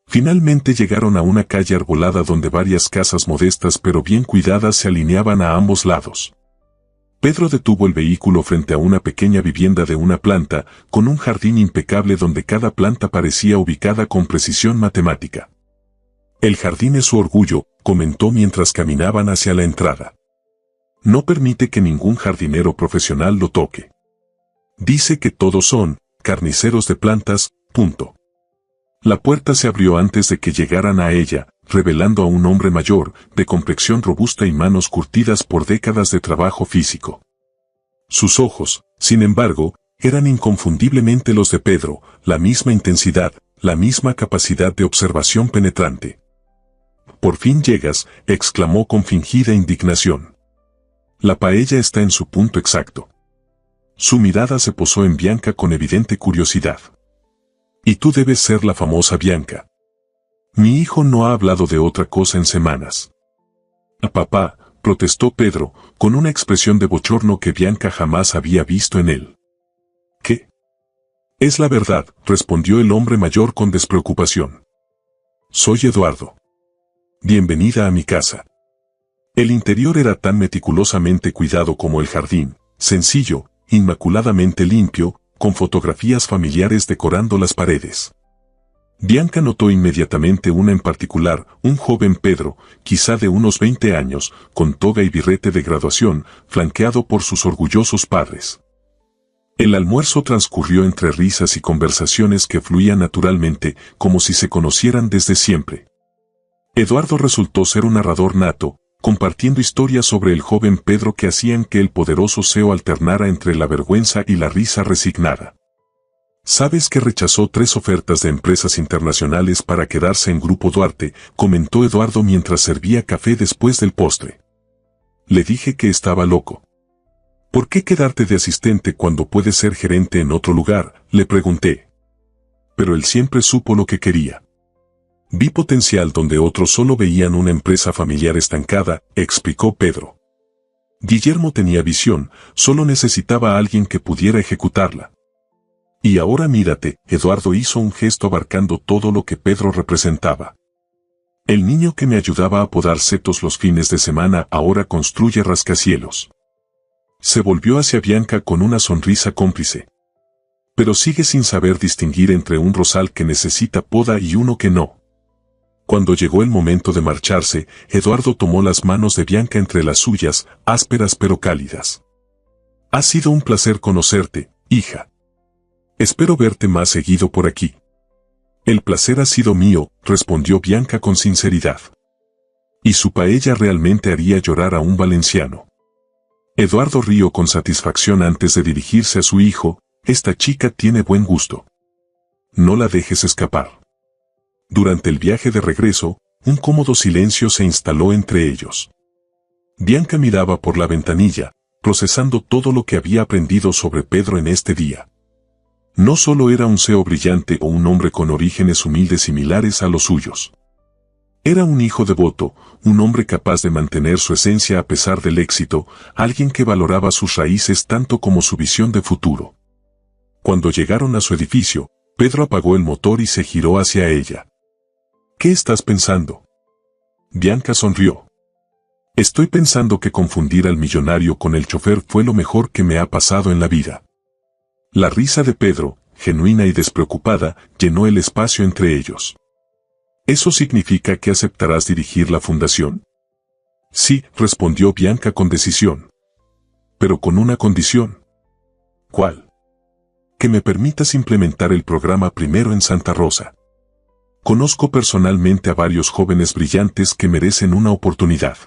Finalmente llegaron a una calle arbolada donde varias casas modestas pero bien cuidadas se alineaban a ambos lados. Pedro detuvo el vehículo frente a una pequeña vivienda de una planta, con un jardín impecable donde cada planta parecía ubicada con precisión matemática. El jardín es su orgullo, comentó mientras caminaban hacia la entrada. No permite que ningún jardinero profesional lo toque. Dice que todos son carniceros de plantas, punto. La puerta se abrió antes de que llegaran a ella, revelando a un hombre mayor, de complexión robusta y manos curtidas por décadas de trabajo físico. Sus ojos, sin embargo, eran inconfundiblemente los de Pedro, la misma intensidad, la misma capacidad de observación penetrante. «Por fin llegas», exclamó con fingida indignación. «La paella está en su punto exacto». Su mirada se posó en Bianca con evidente curiosidad. «Y tú debes ser la famosa Bianca». «Mi hijo no ha hablado de otra cosa en semanas». «Papá», protestó Pedro, con una expresión de bochorno que Bianca jamás había visto en él. «¿Qué?» «Es la verdad», respondió el hombre mayor con despreocupación. «Soy Eduardo. Bienvenida a mi casa». El interior era tan meticulosamente cuidado como el jardín, sencillo, inmaculadamente limpio, con fotografías familiares decorando las paredes. Bianca notó inmediatamente una en particular, un joven Pedro, quizá de unos 20 años, con toga y birrete de graduación, flanqueado por sus orgullosos padres. El almuerzo transcurrió entre risas y conversaciones que fluían naturalmente, como si se conocieran desde siempre. Eduardo resultó ser un narrador nato, compartiendo historias sobre el joven Pedro que hacían que el poderoso CEO alternara entre la vergüenza y la risa resignada. «¿Sabes que rechazó 3 ofertas de empresas internacionales para quedarse en Grupo Duarte?», comentó Eduardo mientras servía café después del postre. «Le dije que estaba loco». «¿Por qué quedarte de asistente cuando puedes ser gerente en otro lugar?», le pregunté. Pero él siempre supo lo que quería. «Vi potencial donde otros solo veían una empresa familiar estancada», explicó Pedro. «Guillermo tenía visión, solo necesitaba a alguien que pudiera ejecutarla». «Y ahora mírate», Eduardo hizo un gesto abarcando todo lo que Pedro representaba. «El niño que me ayudaba a podar setos los fines de semana ahora construye rascacielos». Se volvió hacia Bianca con una sonrisa cómplice. «Pero sigue sin saber distinguir entre un rosal que necesita poda y uno que no». Cuando llegó el momento de marcharse, Eduardo tomó las manos de Bianca entre las suyas, ásperas pero cálidas. «Ha sido un placer conocerte, hija. Espero verte más seguido por aquí». «El placer ha sido mío», respondió Bianca con sinceridad. Y su paella realmente haría llorar a un valenciano. Eduardo rió con satisfacción antes de dirigirse a su hijo. «Esta chica tiene buen gusto. No la dejes escapar». Durante el viaje de regreso, un cómodo silencio se instaló entre ellos. Bianca miraba por la ventanilla, procesando todo lo que había aprendido sobre Pedro en este día. No solo era un CEO brillante o un hombre con orígenes humildes similares a los suyos. Era un hijo devoto, un hombre capaz de mantener su esencia a pesar del éxito, alguien que valoraba sus raíces tanto como su visión de futuro. Cuando llegaron a su edificio, Pedro apagó el motor y se giró hacia ella. «¿Qué estás pensando?». Bianca sonrió. «Estoy pensando que confundir al millonario con el chofer fue lo mejor que me ha pasado en la vida». La risa de Pedro, genuina y despreocupada, llenó el espacio entre ellos. «¿Eso significa que aceptarás dirigir la fundación?». «Sí», respondió Bianca con decisión. «Pero con una condición». «¿Cuál?». «Que me permitas implementar el programa primero en Santa Rosa. Conozco personalmente a varios jóvenes brillantes que merecen una oportunidad».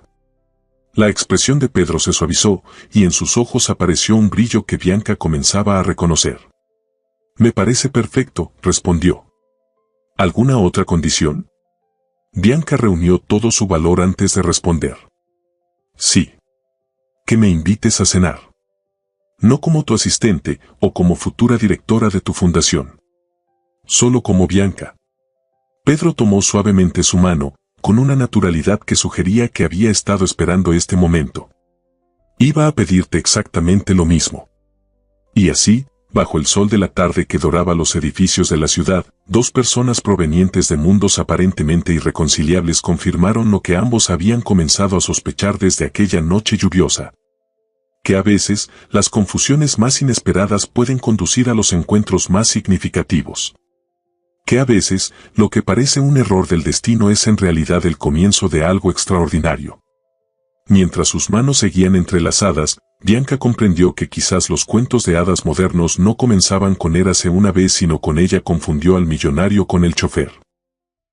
La expresión de Pedro se suavizó, y en sus ojos apareció un brillo que Bianca comenzaba a reconocer. «Me parece perfecto», respondió. «¿Alguna otra condición?». Bianca reunió todo su valor antes de responder. «Sí. Que me invites a cenar. No como tu asistente o como futura directora de tu fundación. Solo como Bianca». Pedro tomó suavemente su mano, con una naturalidad que sugería que había estado esperando este momento. «Iba a pedirte exactamente lo mismo». Y así, bajo el sol de la tarde que doraba los edificios de la ciudad, 2 personas provenientes de mundos aparentemente irreconciliables confirmaron lo que ambos habían comenzado a sospechar desde aquella noche lluviosa. que a veces, las confusiones más inesperadas pueden conducir a los encuentros más significativos. Que a veces, lo que parece un error del destino es en realidad el comienzo de algo extraordinario. Mientras sus manos seguían entrelazadas, Bianca comprendió que quizás los cuentos de hadas modernos no comenzaban con Érase una vez, sino con ella confundió al millonario con el chofer.